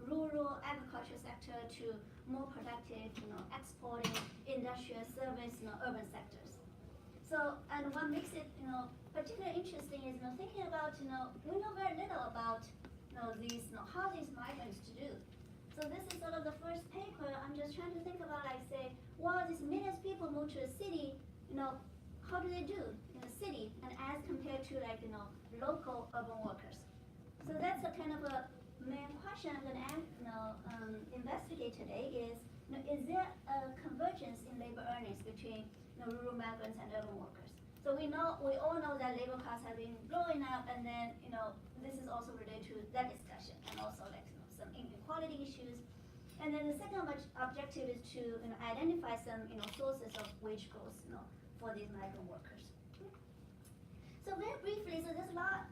rural agriculture sector to more productive, exporting, industrial service, urban sectors. So, and what makes it, particularly interesting is, thinking about, we know very little about, these, how these migrants to do. So this is sort of the first paper. I'm just trying to think about, like, say, well, these millions of people move to a city, how do they do in the city, and as compared to, like, local urban workers. So that's a kind of a main question I'm going to investigate today is there a convergence in labor earnings between rural migrants and urban workers? So we all know that labor costs have been growing up, and then this is also related to that discussion, and also like some inequality issues. And then the second objective is to identify some sources of wage growth for these migrant workers. So very briefly, so there's a lot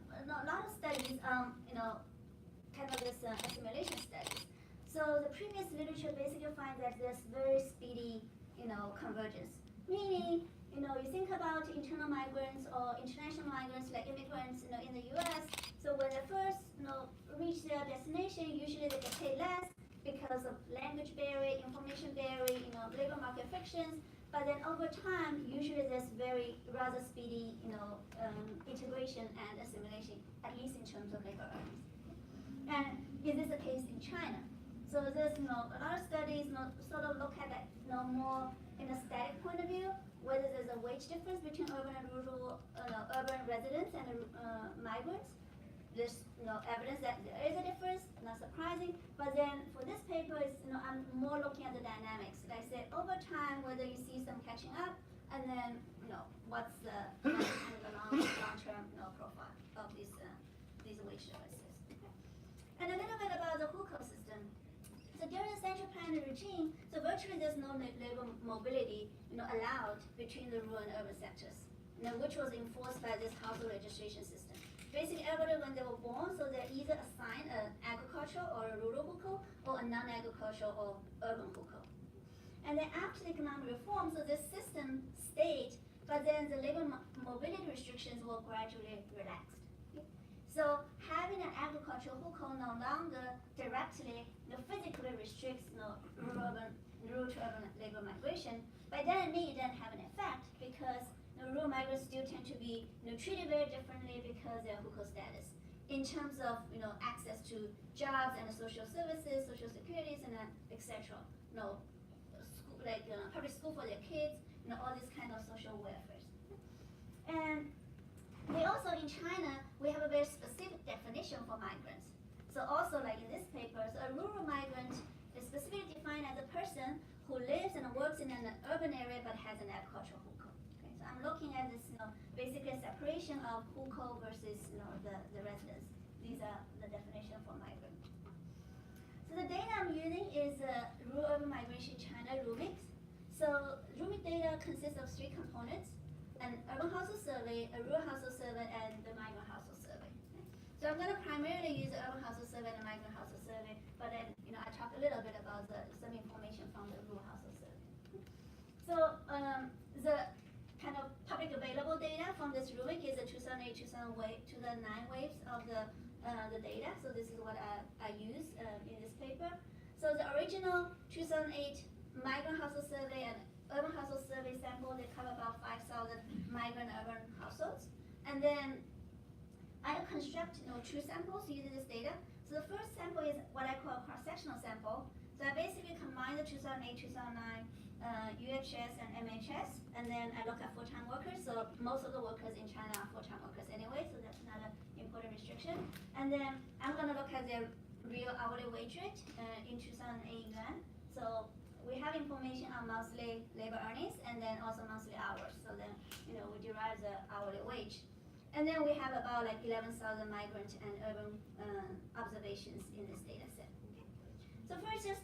of studies, kind of this assimilation studies. So the previous literature basically finds that there's very speedy, convergence. Meaning, you think about internal migrants or international migrants like immigrants, in the U.S. So when they first, reach their destination, usually they get paid less because of language barrier, information barrier, labor market frictions. But then over time, usually there's rather speedy, integration and assimilation, at least in terms of labor earnings. And is this the case in China? So there's, a lot of studies, sort of look at that, more in a static point of view, whether there's a wage difference between urban and rural, urban residents and migrants. There's evidence that there is a difference, not surprising. But then for this paper, I'm more looking at the dynamics. Like I said, over time, whether you see some catching up, and then what's the kind of the long-term profile of these wage differences. And a little bit about the hukou system. So during the central planning regime, so virtually there's no labor mobility allowed between the rural and urban sectors, which was enforced by this household registration system. Basically, everybody, when they were born, so they're either assigned an agricultural or a rural hukou, or a non-agricultural or urban hukou. And then after the economic reform, so this system stayed, but then the labor mobility restrictions were gradually relaxed. So having an agricultural hukou no longer directly, physically restricts rural to urban labor migration. By that, it may then have an effect because rural migrants still tend to be treated very differently because their hukou status in terms of access to jobs and social services, social securities, and etc. School, like public school for their kids, all these kind of social welfares. And we also in China we have a very specific definition for migrants. So also like in this paper, so a rural migrant is specifically defined as a person who lives and works in an urban area but has an agricultural hukou. So I'm looking at this, basically separation of hukou versus, the residents. These are the definition for migrant. So the data I'm using is rural urban migration China RUMIX. So RUMIX data consists of 3 components: an urban household survey, a rural household survey, and the migrant household survey. So I'm going to primarily use the urban household survey and the migrant household survey, but then, I talk a little bit about some information from the rural household survey. the kind of public available data from this rubric is the 2008, 2009 waves of the data. So this is what I use in this paper. So the original 2008 migrant household survey and urban household survey sample, they cover about 5,000 migrant urban households. And then I construct two samples using this data. So the first sample is what I call a cross-sectional sample. So I basically combine the 2008, 2009 UHS and MHS, and then I look at full-time workers. So most of the workers in China are full-time workers anyway, so that's not an important restriction. And then I'm going to look at their real hourly wage rate in 2008 yuan. So we have information on monthly labor earnings and then also monthly hours. So then, we derive the hourly wage. And then we have about like 11,000 migrant and urban observations in this data set. Okay. So first, just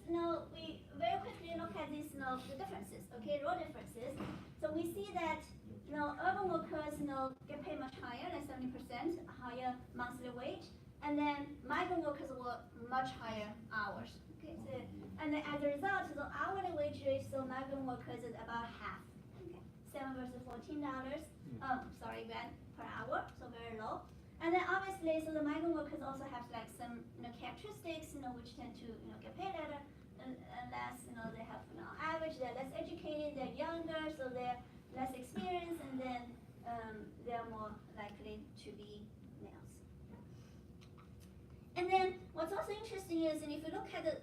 we very quickly look at these the differences. Okay, role differences. So we see that urban workers get paid much higher, like 70% higher monthly wage, and then migrant workers work much higher hours. Okay, so and then as a result, the hourly wage rate so migrant workers is about half. Okay, $7 versus $14. Yuan per hour, so very low. And then obviously, so the migrant workers also have like some characteristics, which tend to get paid less. They have average, they're less educated, they're younger, so they're less experienced, and then they're more likely to be males. And then what's also interesting is, and if you look at the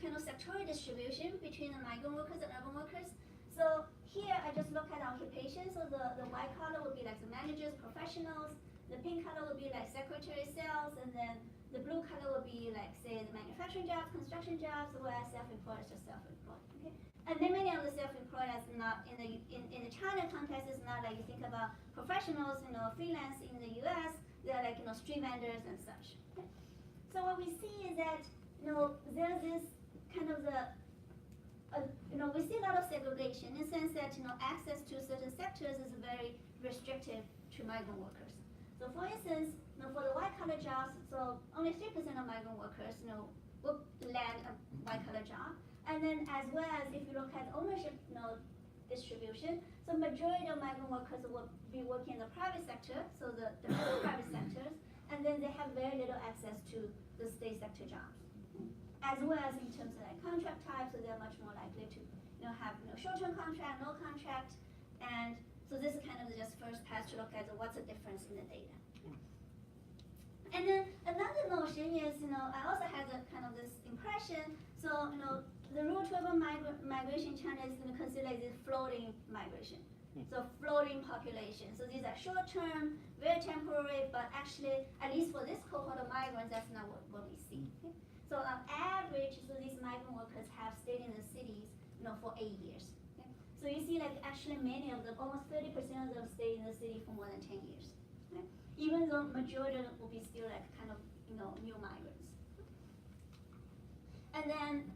kind of sectoral distribution between the migrant workers and urban workers, so here I just look at occupation. So the white color would be like the managers, professionals. The pink color would be like secretary, sales, and then the blue color would be like, say, the manufacturing jobs, construction jobs, whereas self-employed is just self-employed. Okay, and then many of the self-employed is not in the China context is not like you think about professionals, freelance in the U.S. They're like street vendors and such. Okay? So what we see is that there's this kind of we see a lot of segregation in the sense that access to certain sectors is very restrictive to migrant workers. So for instance, for the white collar jobs, so only 3% of migrant workers will land a white collar job. And then as well as if you look at ownership distribution, so majority of migrant workers will be working in the private sector, so the private sectors, and then they have very little access to the state sector jobs. As well as in terms of like contract types, so they're much more likely to have short-term contract, no contract, and so this is kind of just first pass to look at what's the difference in the data. And then another notion is, I also had kind of this impression, so the rural to urban migration in China is considered this floating migration. So floating population. So these are short-term, very temporary, but actually, at least for this cohort of migrants, that's not what we see. Okay? So on average, so these migrant workers have stayed in the cities, for 8 years. Okay? So you see, like actually many of them, almost 30% of them stay in the city for more than 10 years. Okay? Even though majority of them will be still like kind of, new migrants. And then,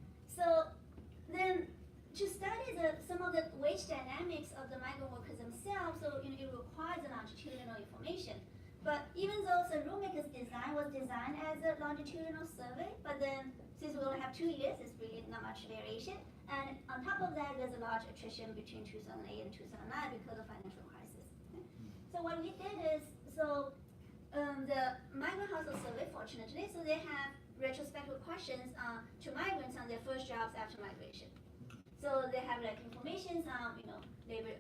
to study some of the wage dynamics of the migrant workers themselves, so it requires a longitudinal information. But even though the rulemaker's design was designed as a longitudinal survey, but then since we only have 2 years, it's really not much variation. And on top of that, there's a large attrition between 2008 and 2009 because of financial crisis. Okay? So what we did is, the migrant household survey, fortunately, so they have retrospective questions to migrants on their first jobs after migration. So they have like information on, labor,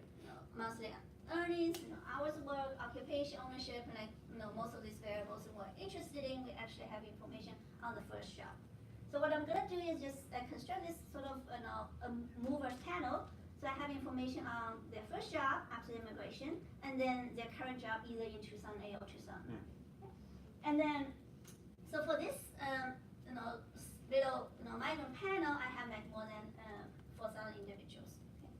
monthly earnings, hours of work, occupation, ownership, and like, most of these variables we're interested in, we actually have information on the first job. So what I'm gonna do is just construct this sort of a movers panel. So I have information on their first job after immigration, and then their current job either in 2008 or 2009. And then, so for this little migrant panel, I have like more than 4,000 individuals. Okay.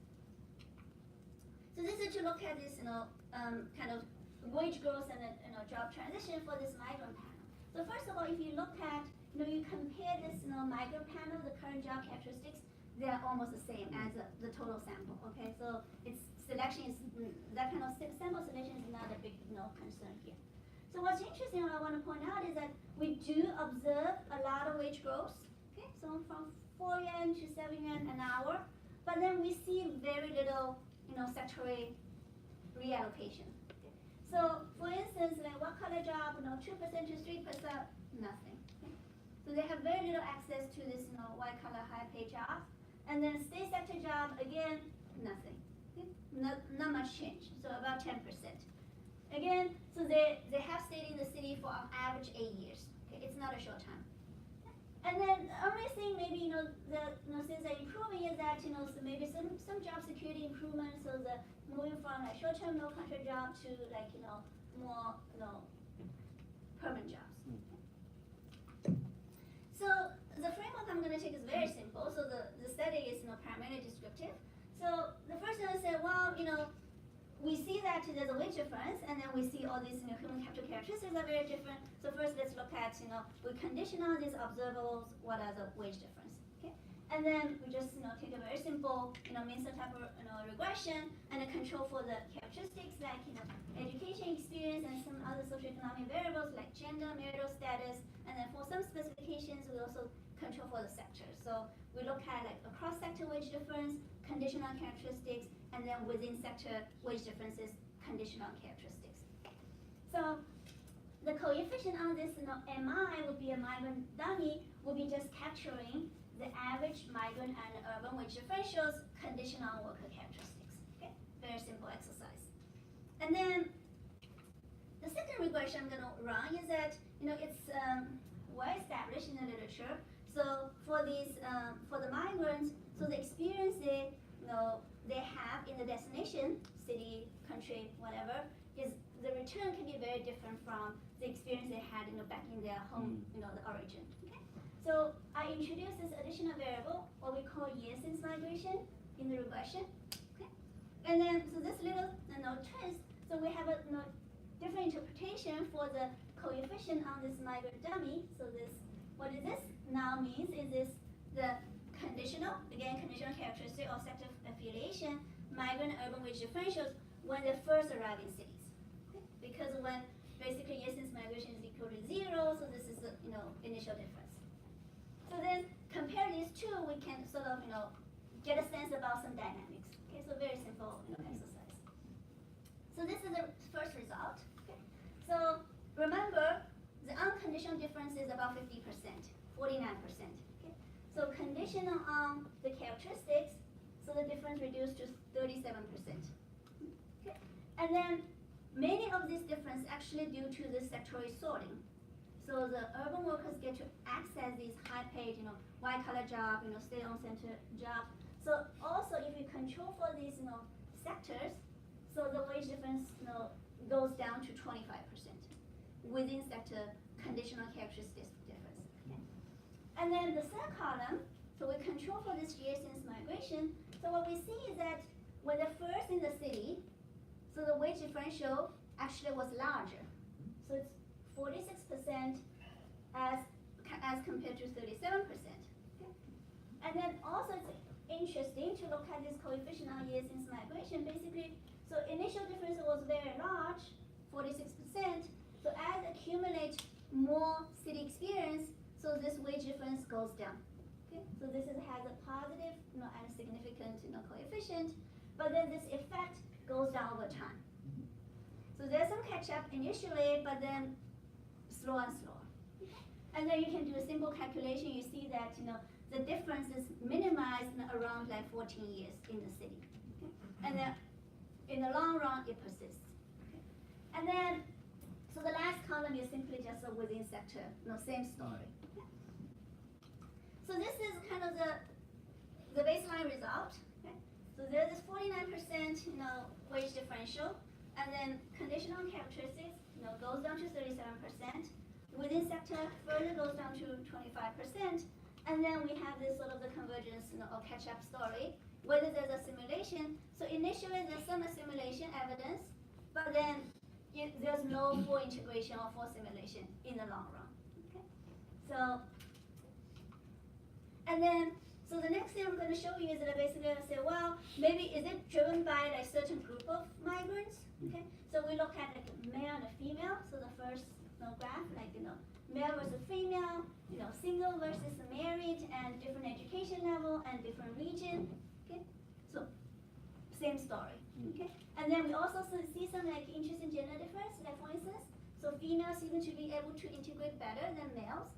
So this is to look at this kind of wage growth and job transition for this migrant panel. So first of all, if you look at you compare this migrant panel, the current job characteristics, they are almost the same as the total sample. Okay, so its selection is that kind of sample selection is not a big concern here. So what's interesting, what I want to point out is that we do observe a lot of wage growth. Okay, so from 4 yuan to 7 yuan an hour, but then we see very little sectoral reallocation. So, for instance, like what color job, 2% to 3%, nothing. So they have very little access to this, white collar high paid jobs. And then state sector job, again, nothing. Not much change, so about 10%. Again, so they have stayed in the city for on average 8 years. Okay, it's not a short time. And then the only thing maybe since they're improving is that so maybe some job security improvement. So the moving from like short-term no contract job to like more permanent jobs. So the framework I'm going to take is very simple. So the study is primarily descriptive. So the first one is say, well, we see that there's a wage difference, and then we see all these human capital characteristics are very different. So first, let's look at we condition on these observables. What are the wage difference? Okay, and then we just take a very simple mean type of regression and a control for the characteristics like education experience and some other socioeconomic variables like gender, marital status, and then for some specifications we also control for the sector. So we look at like a cross-sector wage difference, conditional characteristics, and then within sector wage differences, conditional characteristics. So the coefficient on this MI would be a migrant dummy, would be just capturing the average migrant and urban wage differentials conditional on worker characteristics. Okay, very simple exercise. And then the second regression I'm going to run is that it's well established in the literature. So for these for the migrants, so the experience they have in the destination, city, country, whatever, is the return can be very different from the experience they had back in their home, the origin. Okay? So I introduced this additional variable, what we call year since migration in the regression. Okay? And then so this little twist, so we have a different interpretation for the coefficient on this migrant dummy. So this, what is this now means is this the conditional characteristic or sector affiliation, migrant urban wage differentials when they first arrive in cities. Okay? Because when basically year since migration is equal to 0, so this is the initial difference. So then compare these two, we can sort of get a sense about some dynamics. Okay, so very simple exercise. So this is the first result. Okay? So remember the unconditional difference is about 50%, 49%. So conditional on the characteristics, so the difference reduced to 37%. Okay? And then many of these differences actually due to the sectoral sorting. So the urban workers get to access these high-paid, white-collar job, state-owned center jobs. So also if you control for these, sectors, so the wage difference, goes down to 25% within sector conditional characteristics difference. And then the third column, so we control for this year since migration. So what we see is that when they're first in the city, so the wage differential actually was larger. So it's 46% as compared to 37%. Okay? And then also it's interesting to look at this coefficient on year since migration. Basically, so initial difference was very large, 46%. So as accumulate more city experience, so this wage difference goes down. Okay? So this has a positive, and a significant, coefficient, but then this effect goes down over time. So there's some catch up initially, but then slower and slower. And then you can do a simple calculation. You see that the difference is minimized around like 14 years in the city. Okay? And then in the long run, it persists. Okay? And then so the last column is simply just a within sector, same story. So this is kind of the baseline result. Okay? So there's this 49% wage differential, and then conditional characteristics goes down to 37%. Within sector further goes down to 25%, and then we have this sort of the convergence or catch-up story. Whether there's a simulation, so initially there's some assimilation evidence, but then there's no full integration or full simulation in the long run. Okay? So, and then, so the next thing I'm going to show you is that I basically say, well, maybe is it driven by a certain group of migrants? Okay? So we look at like male and a female. So the first graph, like male versus female, single versus married, and different education level and different region. Okay? So same story. Okay, and then we also see some like interesting gender difference. Like for instance, so females seem to be able to integrate better than males.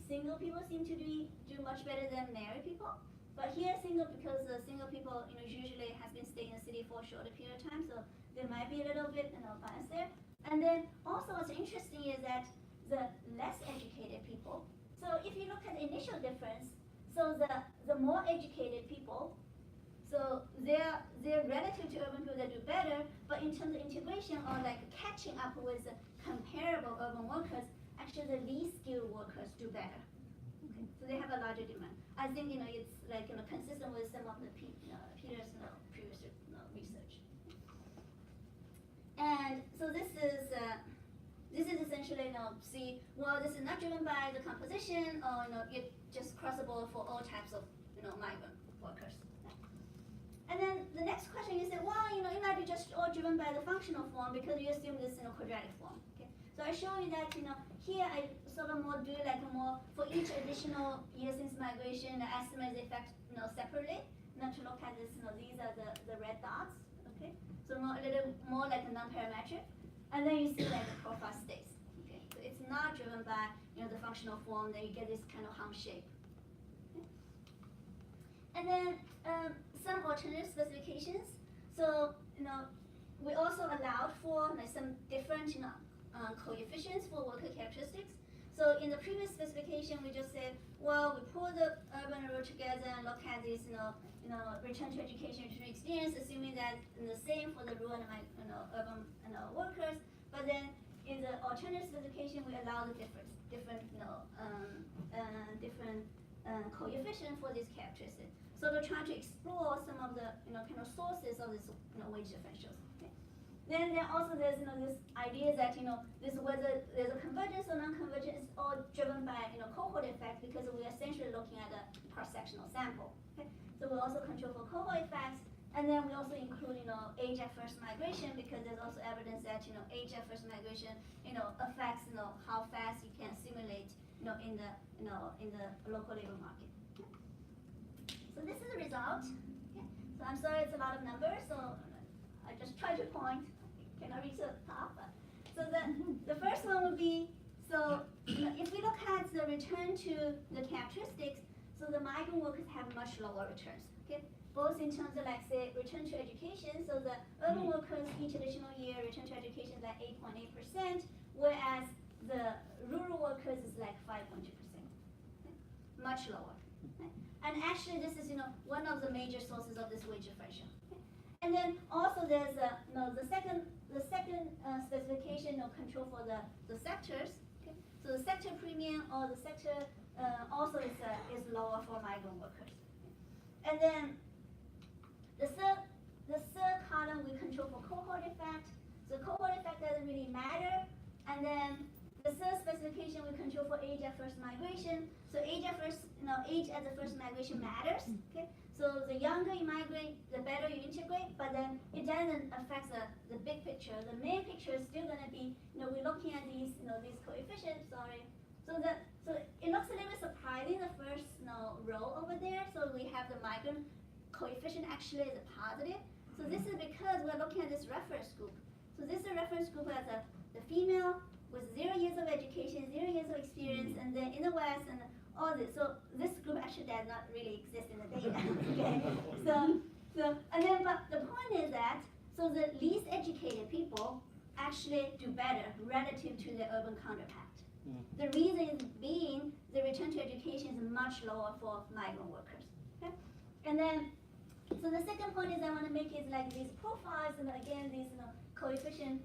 Single people seem to do much better than married people. But here, because single people, usually has been staying in the city for a shorter period of time, so there might be a little bit, bias there. And then also what's interesting is that the less educated people. So if you look at the initial difference, so the more educated people, so they're relative to urban people that do better, but in terms of integration or like catching up with comparable urban workers, actually the least skilled workers do better. Okay, so they have a larger demand. I think it's like consistent with some of the Peter's previous research. And so this is essentially see, well, this is not driven by the composition or it just crossable for all types of migrant workers. And then the next question is that, well, it might be just all driven by the functional form because you assume this quadratic form. Okay, so I show you that here I sort of do like more for each additional year since migration, I estimate the effect separately, not to look at this. These are the red dots. Okay, so a little more like a non-parametric, and then you see like the profile stays. Okay, so it's not driven by the functional form. Then you get this kind of hump shape. Okay? And then some alternative specifications. So we also allowed for some different coefficients for worker characteristics. So in the previous specification, we just said, well, we pull the urban and rural together and look at this, return to education, return to experience, assuming that the same for the rural and urban workers. But then in the alternative specification, we allow the different coefficient for these characteristics. So we're trying to explore some of the kind of sources of this wage differentials. Okay? Then also there's this idea that this whether there's a convergence or non-convergence is all driven by cohort effect because we're essentially looking at a cross-sectional sample. Okay? So we also control for cohort effects, and then we also include age at first migration because there's also evidence that age at first migration affects how fast you can simulate in the local labor market. So this is the result. Okay. So I'm sorry it's a lot of numbers, so I just try to point. Cannot reach the top. So the first one would be, so if we look at the return to the characteristics, so the migrant workers have much lower returns. Okay, both in terms of like say return to education. So the urban workers each additional year return to education is like 8.8%, whereas the rural workers is like 5.2%. Okay? Much lower. Okay? And actually, this is one of the major sources of this wage differential. Okay? And then also there's the second specification control for the sectors. Okay? So the sector premium or the sector also is lower for migrant workers. Okay? And then the third column we control for cohort effect. So cohort effect doesn't really matter. And then the third specification we control for age at first migration. So age at the first migration matters. Okay, so the younger you migrate, the better you integrate. But then it doesn't affect the big picture. The main picture is still going to be, we're looking at these, these coefficients. Sorry. So it looks a little bit surprising the first row over there. So we have the migrant coefficient actually is a positive. So this is because we're looking at this reference group. So this is a reference group as the female with 0 years of education, 0 years of experience, and then in the West, and all this. So this group actually does not really exist in the data. Okay. But the point is that so the least educated people actually do better relative to their urban counterpart. The reason being the return to education is much lower for migrant workers. Okay. And then so the second point is I want to make is like these profiles, and again these coefficient.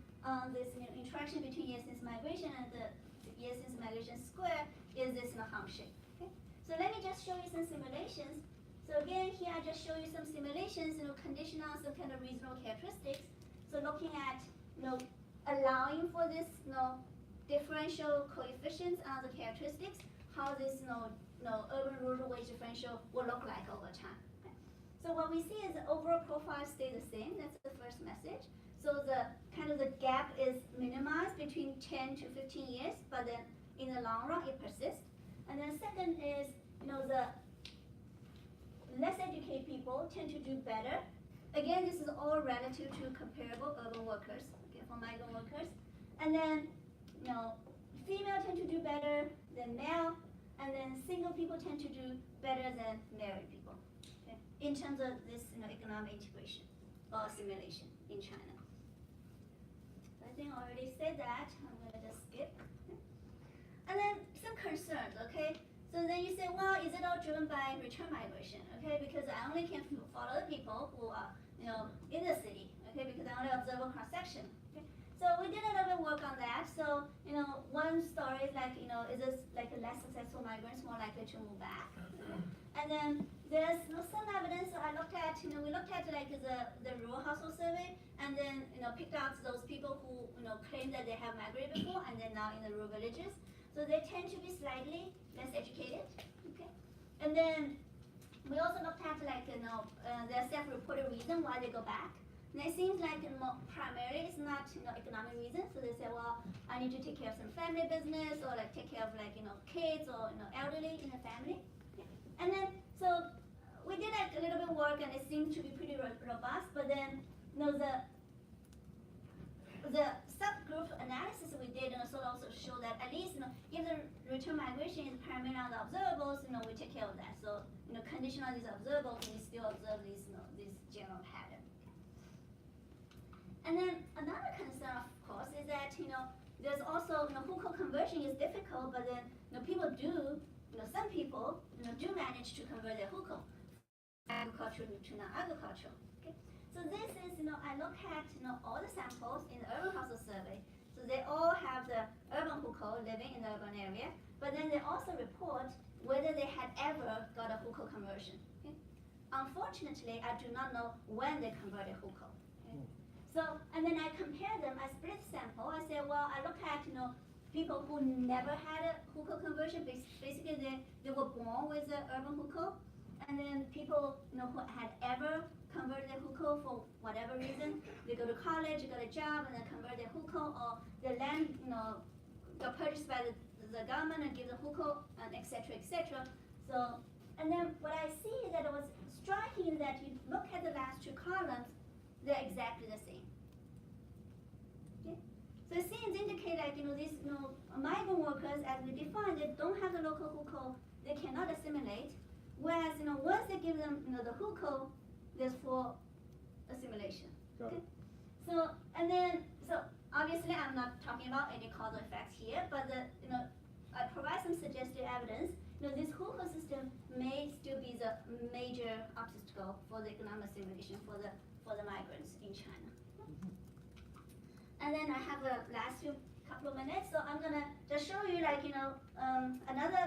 This interaction between years since migration and the years since migration square is this hump shape. Okay? So let me just show you some simulations. So again, here I just show you some simulations, conditional some kind of reasonable characteristics. So looking at allowing for this differential coefficients on the characteristics, how this urban rural wage differential will look like over time. Okay? So what we see is the overall profile stay the same. That's the first message. So the gap is minimized between 10 to 15 years, but then in the long run it persists. And then second is the less educated people tend to do better, again, this is all relative to comparable urban workers, okay, for migrant workers. And then, female tend to do better than male, and then single people tend to do better than married people, okay, in terms of this, economic integration or assimilation in China. I think I already said that. I'm gonna just skip. Okay. And then some concerns, okay? So then you say, well, is it all driven by return migration, okay? Because I only can follow the people who are, in the city, okay? Because I only observe a cross-section, okay? So we did a little bit of work on that. So, one story is like, is this like a less successful migrants more likely to move back? And then there's some evidence I looked at, we looked at like the rural household survey, and then, picked out those people who, claim that they have migrated before and then now in the rural villages. So they tend to be slightly less educated, okay? And then we also looked at like, their self-reported reason why they go back. And it seems like primarily it's not, economic reasons. So they say, well, I need to take care of some family business, or like take care of like, kids or, elderly in the family. Okay. And then, so we did like a little bit of work and it seemed to be pretty robust, but then, the subgroup analysis we did also show that at least, if the return migration is primarily on the observables, we take care of that. So, condition on these observables, we still observe these, this general pattern. And then another concern, of course, is that, there's also, hukou conversion is difficult, but then, people do, some people, do manage to convert their hukou agricultural to non-agricultural. Okay? So this is, I look at, all the samples in the urban household survey. So they all have the urban hukou living in the urban area, but then they also report whether they had ever got a hukou conversion. Okay? Unfortunately, I do not know when they converted hukou. Okay? So, and then I compare them, I split sample, I say, well, I look at, people who never had a hukou conversion, basically they were born with the urban hukou, and then people, who had ever converted their hukou for whatever reason, they go to college, got a job, and then convert their hukou, or the land, got purchased by the government and give the hukou, and et cetera, So, and then what I see is that it was striking that you look at the last two columns, they're exactly the same. Okay? So it seems to indicate like, these, migrant workers, as we define, they don't have the local hukou, they cannot assimilate. Whereas, once they give them, the hukou, there's full assimilation. Okay? So, and then, so obviously I'm not talking about any causal effects here, but I provide some suggested evidence. This hukou system may still be the major obstacle for the economic assimilation for the migrants in China. And then I have the last couple of minutes, so I'm gonna just show you like, another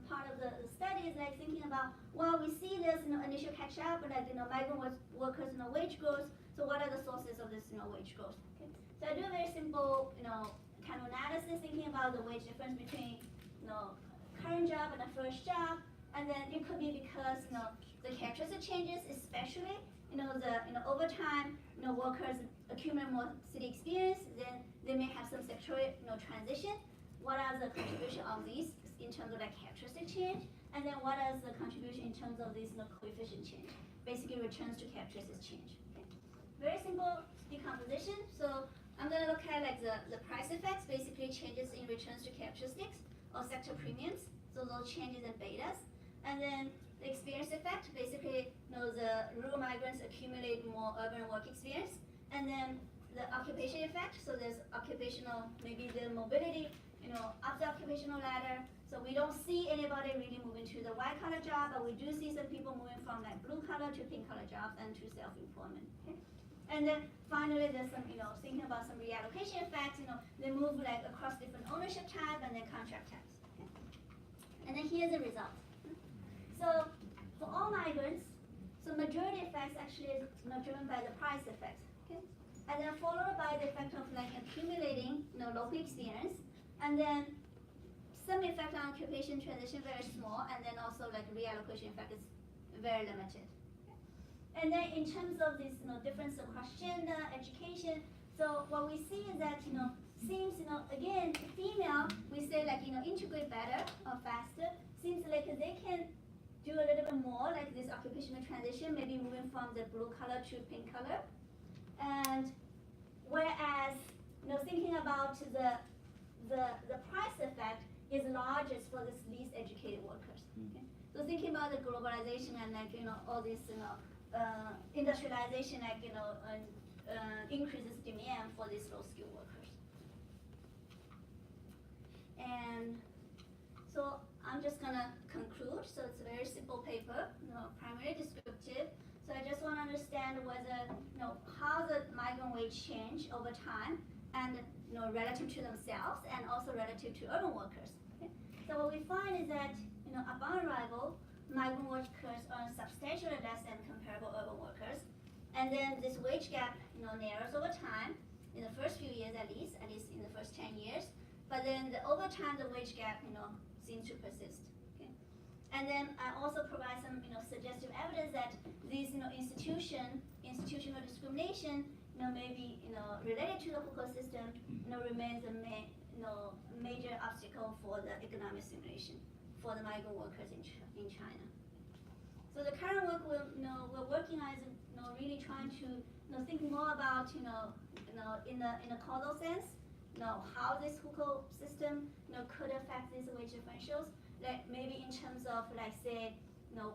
part of the study is like thinking about, well, we see this, initial catch up, and like, migrant workers, wage growth, so what are the sources of this, wage growth? Okay. So I do a very simple, kind of analysis thinking about the wage difference between, current job and the first job, and then it could be because, the characteristic changes, especially, over time, workers accumulate more city experience, then they may have some sectoral, transition. What are the contribution of these in terms of like characteristic change? And then what is the contribution in terms of these, coefficient change? Basically returns to characteristic change. Okay. Very simple decomposition. So I'm gonna look at like the price effects, basically changes in returns to characteristics or sector premiums. So those changes in betas. And then the experience effect, basically, the rural migrants accumulate more urban work experience. And then the occupation effect, so there's occupational, maybe the mobility, up the occupational ladder. So we don't see anybody really moving to the white collar job, but we do see some people moving from like blue collar to pink collar jobs and to self-employment. Okay? And then finally, there's some, thinking about some reallocation effects, they move like across different ownership type and then contract types. Okay? And then here's the result. So for all migrants, so majority effects actually is driven by the price effect, okay? And then followed by the effect of like accumulating, local experience, and then some effect on occupation transition very small, and then also like reallocation effect is very limited. Okay? And then in terms of this, difference across gender, education, so what we see is that, seems, again, female, we say like, integrate better or faster, seems like they can do a little bit more like this occupational transition, maybe moving from the blue color to pink color. And whereas, thinking about the price effect is largest for these least educated workers. Okay? So thinking about the globalization and all this industrialization increases demand for these low skilled workers. And so I'm just gonna conclude. So it's a very simple paper, primarily descriptive. So I just want to understand whether, how the migrant wage change over time and, relative to themselves and also relative to urban workers. Okay? So what we find is that, upon arrival, migrant workers earn substantially less than comparable urban workers. And then this wage gap, narrows over time, in the first few years at least in the first 10 years. But then over time, the wage gap, seems to persist. Okay? And then I also provide some, suggestive evidence that these, institutional discrimination, maybe, related to the Hukou system, remains a major obstacle for the economic simulation for the migrant workers in China. So the current work we're working on is, really trying to, think more about, in a causal sense, how this Hukou system, could affect these wage differentials, like maybe in terms of, like, say,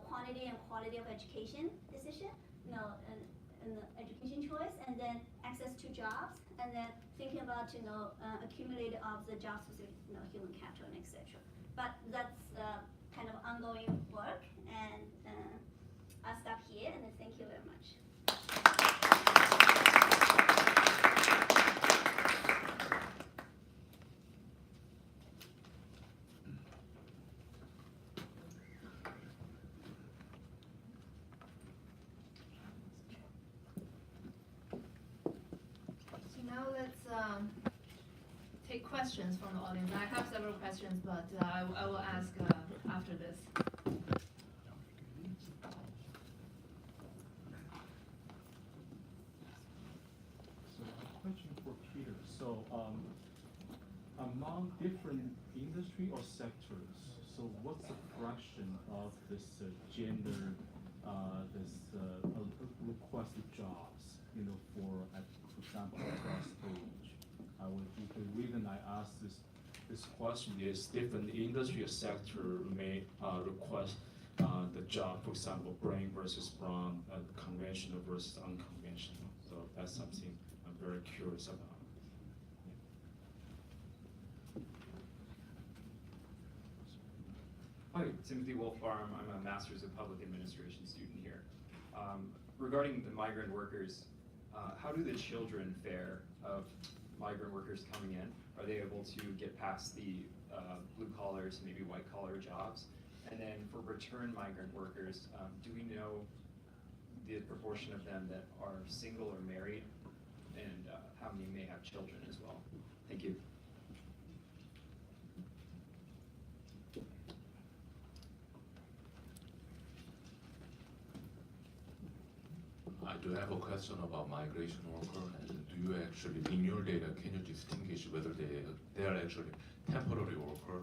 quantity and quality of education decision, and the education choice, and then access to jobs, and then thinking about, accumulated of the job specific, human capital, and etc. But that's kind of ongoing work, and I'll stop here, and thank you very much. Now let's take questions from the audience. I have several questions, but I will ask after this. So a question for Peter. So among different industry or sectors, so what's the fraction of this gender, requested jobs, for example, across age? The reason I ask this question is different industry or sector may request the job, for example, brain versus brown, conventional versus unconventional. So that's something I'm very curious about. Hi, Timothy Wolf-Barm. I'm a Master's of Public Administration student here. Regarding the migrant workers, how do the children fare of migrant workers coming in? Are they able to get past the blue collars, maybe white collar jobs? And then for return migrant workers, do we know the proportion of them that are single or married, and how many may have children as well? Thank you. I do have a question about migration worker, and do you actually, in your data, can you distinguish whether they are actually temporary worker?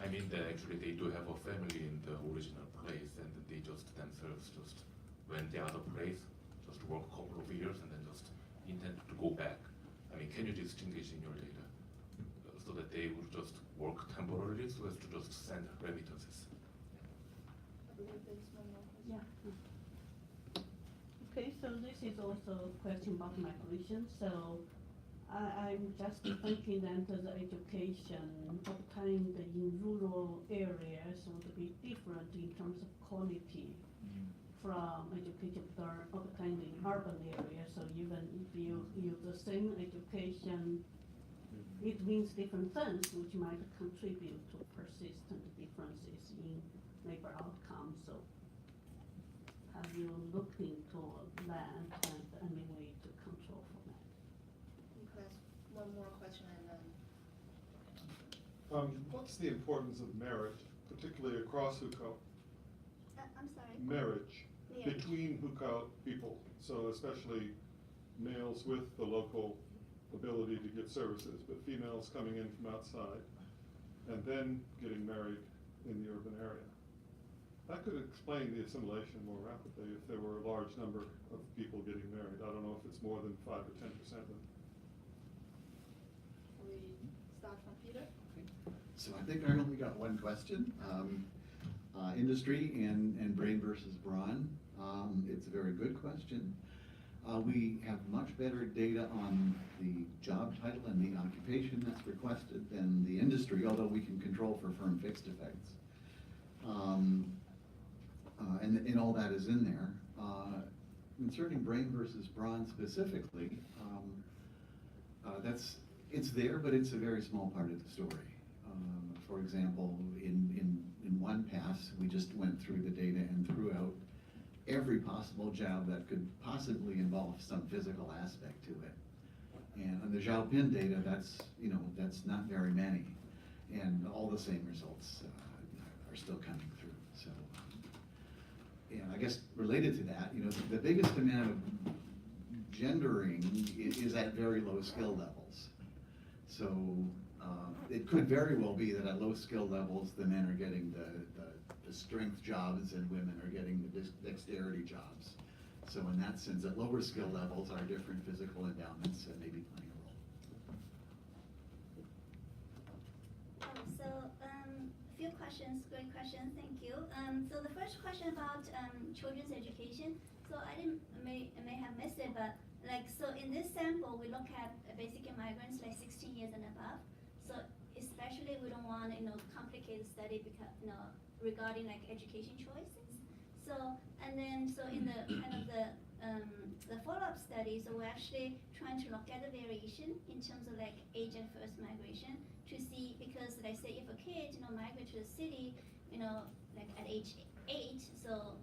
I mean that actually they do have a family in the original place, and they just themselves just went the other place, just work a couple of years, and then just intend to go back. I mean, can you distinguish in your data so that they would just work temporarily so as to just send remittances? Yeah. Okay, so this is also a question about migration. So I'm just thinking that the education obtained in rural areas would be different in terms of quality from education obtained in urban areas. So even if you use the same education, it means different things, which might contribute to persistent differences in labor outcomes. So have you looked into that and any way to control for that? You can ask one more question and then. What's the importance of marriage, particularly across Hukou? I'm sorry. Marriage between Hukou people, so especially males with the local ability to get services, but females coming in from outside, and then getting married in the urban area. That could explain the assimilation more rapidly if there were a large number of people getting married. I don't know if it's more than 5 or 10%. Can we start from Peter? So I think I only got one question. Industry and brain versus brawn. It's a very good question. We have much better data on the job title and the occupation that's requested than the industry, although we can control for firm fixed effects. And all that is in there. Concerning brain versus brawn specifically, it's there, but it's a very small part of the story. For example, in one pass, we just went through the data and threw out every possible job that could possibly involve some physical aspect to it. And on the Xiaopin data, that's not very many, and all the same results are still coming through. So, and I guess related to that, the biggest amount of gendering is at very low skill levels. So it could very well be that at low skill levels, the men are getting the strength jobs and women are getting the dexterity jobs. So in that sense, at lower skill levels, our different physical endowments may be playing a role. A few questions, great questions, thank you. So the first question about children's education. So I may have missed it, but so in this sample, we look at basic migrants 16 years and above. So especially we don't want complicate the study because regarding education choices. So in the kind of the follow-up study, so we're actually trying to look at the variation in terms of age at first migration to see, because let's say if a kid migrate to the city at age 8, so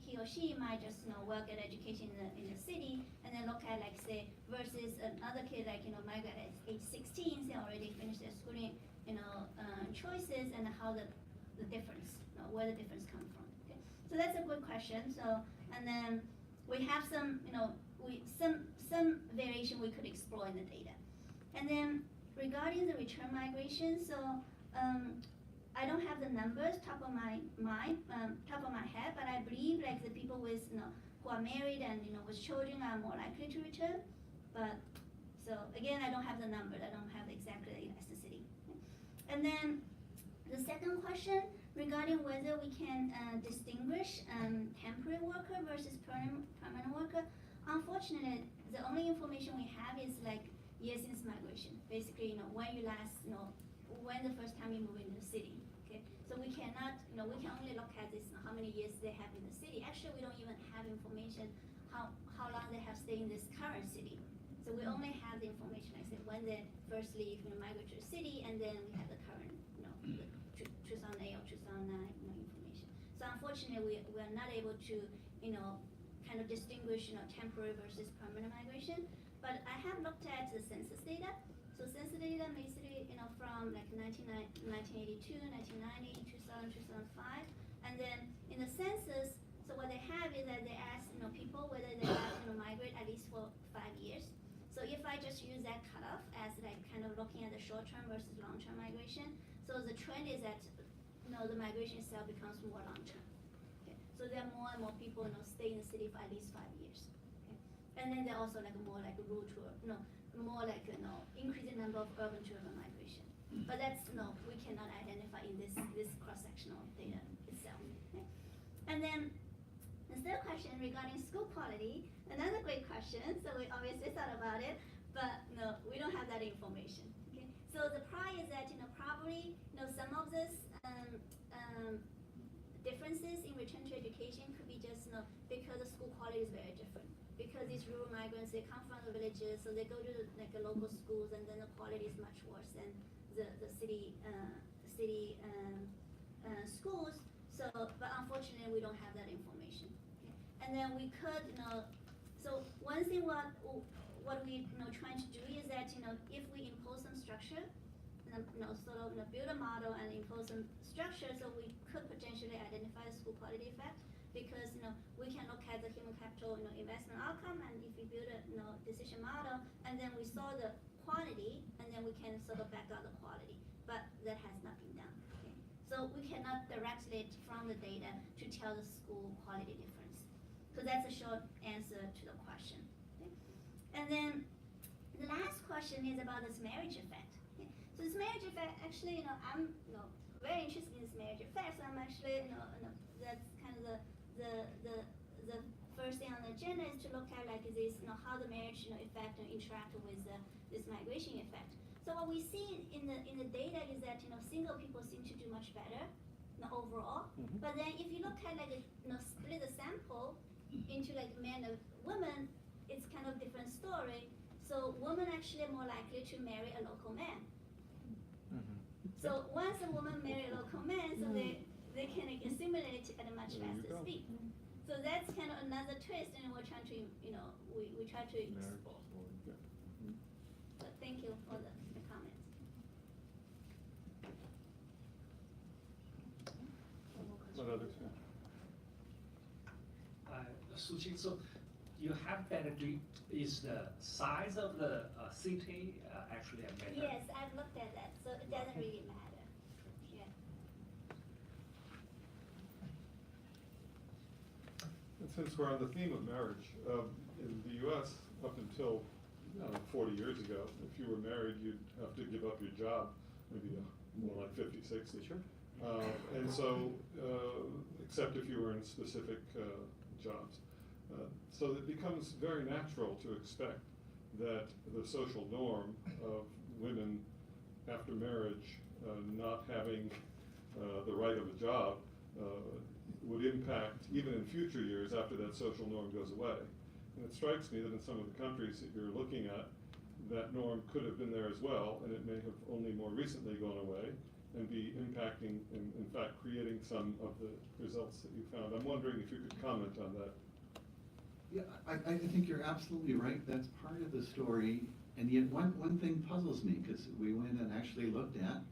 he or she might just work at education in the city, and then look at say versus another kid migrate at age 16, they already finished their schooling choices, and how the difference, where the difference come from. Okay, so that's a good question. So and then we have some some variation we could explore in the data, and then regarding the return migration, so I don't have the numbers top of my head, but I believe the people with who are married and with children are more likely to return. But so again, I don't have the numbers. I don't have exactly the elasticity. And then the second question regarding whether we can distinguish temporary worker versus permanent worker. Unfortunately, the only information we have is years since migration. Basically, when you last, when the first time you move into the city. Okay, so we cannot, we can only look at this, how many years they have in the city. Actually, we don't even have information how long they have stayed in this current city. So we only have the information, I said, when they first leave, migrate to the city, and then we have the current, the 2008 or 2009, information. So unfortunately, we are not able to, kind of distinguish, temporary versus permanent migration. But I have looked at the census data. So census data basically, from 1982, 1990, 2000, 2005, and then in the census, so what they have is that they ask, people whether they have, migrate at least for 5 years. So if I just use that cutoff as kind of looking at the short-term versus long-term migration, so the trend is that, the migration itself becomes more long-term. Okay, so there are more and more people, stay in the city for at least 5 years. Okay, and then they're also more rural tour, more increasing number of urban to urban migration. But that's we cannot identify in this cross-sectional data itself. Okay? And then the third question regarding school quality, another great question. So we obviously thought about it, but no, we don't have that information. Okay? So the prior is that probably some of this differences in return to education could be just because the school quality is very different. Because these rural migrants, they come from the villages, so they go to the local schools, and then the quality is much worse than the city schools. So, but unfortunately, we don't have that information. Okay? And then we could, so one thing what we trying to do is that if we impose some structure, sort of build a model and impose some structure, so we could potentially identify the school quality effect. Because we can look at the human capital investment outcome, and if we build a decision model, and then we saw the quantity, and then we can sort of back out the quality. But that has not been done. Okay? So we cannot directly from the data to tell the school quality difference. So that's a short answer to the question. Okay? And then the last question is about this marriage effect. Okay? So this marriage effect, actually, I'm very interested in this marriage effect. So I'm actually, that's kind of the first thing on the agenda is to look at like this, how the marriage, effect interact with this migration effect. So what we see in the data is that single people seem to do much better overall. Mm-hmm. But then if you look at like split the sample into like men and women, it's kind of different story. So women actually are more likely to marry a local man. Mm-hmm. So once a woman marry a local man, so they can like, assimilate at a much faster speed. So that's kind of another twist, and we're trying to, we try to explore. So thank you for the comments. What others? Suchi, so you have that is the size of the city actually a matter? Yes, I've looked at that, so it doesn't really matter. Yeah. And since we're on the theme of marriage, in the U.S., up until 40 years ago, if you were married, you'd have to give up your job, maybe more like 50, 60. Sure. And so, except if you were in specific jobs. So it becomes very natural to expect that the social norm of women after marriage not having the right of a job would impact even in future years after that social norm goes away. And it strikes me that in some of the countries that you're looking at, that norm could have been there as well, and it may have only more recently gone away and be impacting, in fact, creating some of the results that you found. I'm wondering if you could comment on that. Yeah, I think you're absolutely right. That's part of the story. And yet one thing puzzles me, because we went and actually looked at,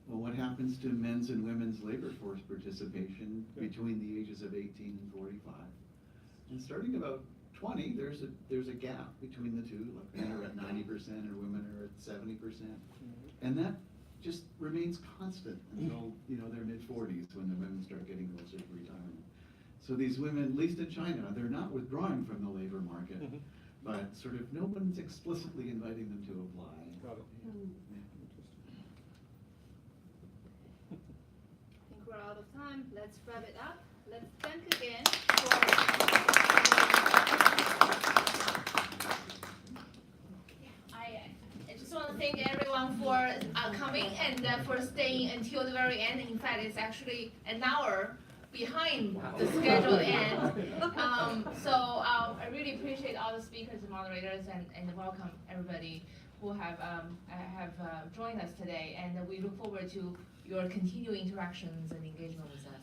well, what happens to men's and women's labor force participation between the ages of 18 and 45? And starting about 20, there's a gap between the two. Like men are at 90% and women are at 70%. And that just remains constant until their mid-40s, when the women start getting closer to retirement. So these women, at least in China, they're not withdrawing from the labor market, but sort of no one's explicitly inviting them to apply. Got it. I think we're out of time. Let's wrap it up. Let's thank again for. I just want to thank everyone for coming and for staying until the very end. In fact, it's actually an hour behind the scheduled end. So I really appreciate all the speakers and moderators, and welcome everybody who have joined us today. And we look forward to your continuing interactions and engagement with us.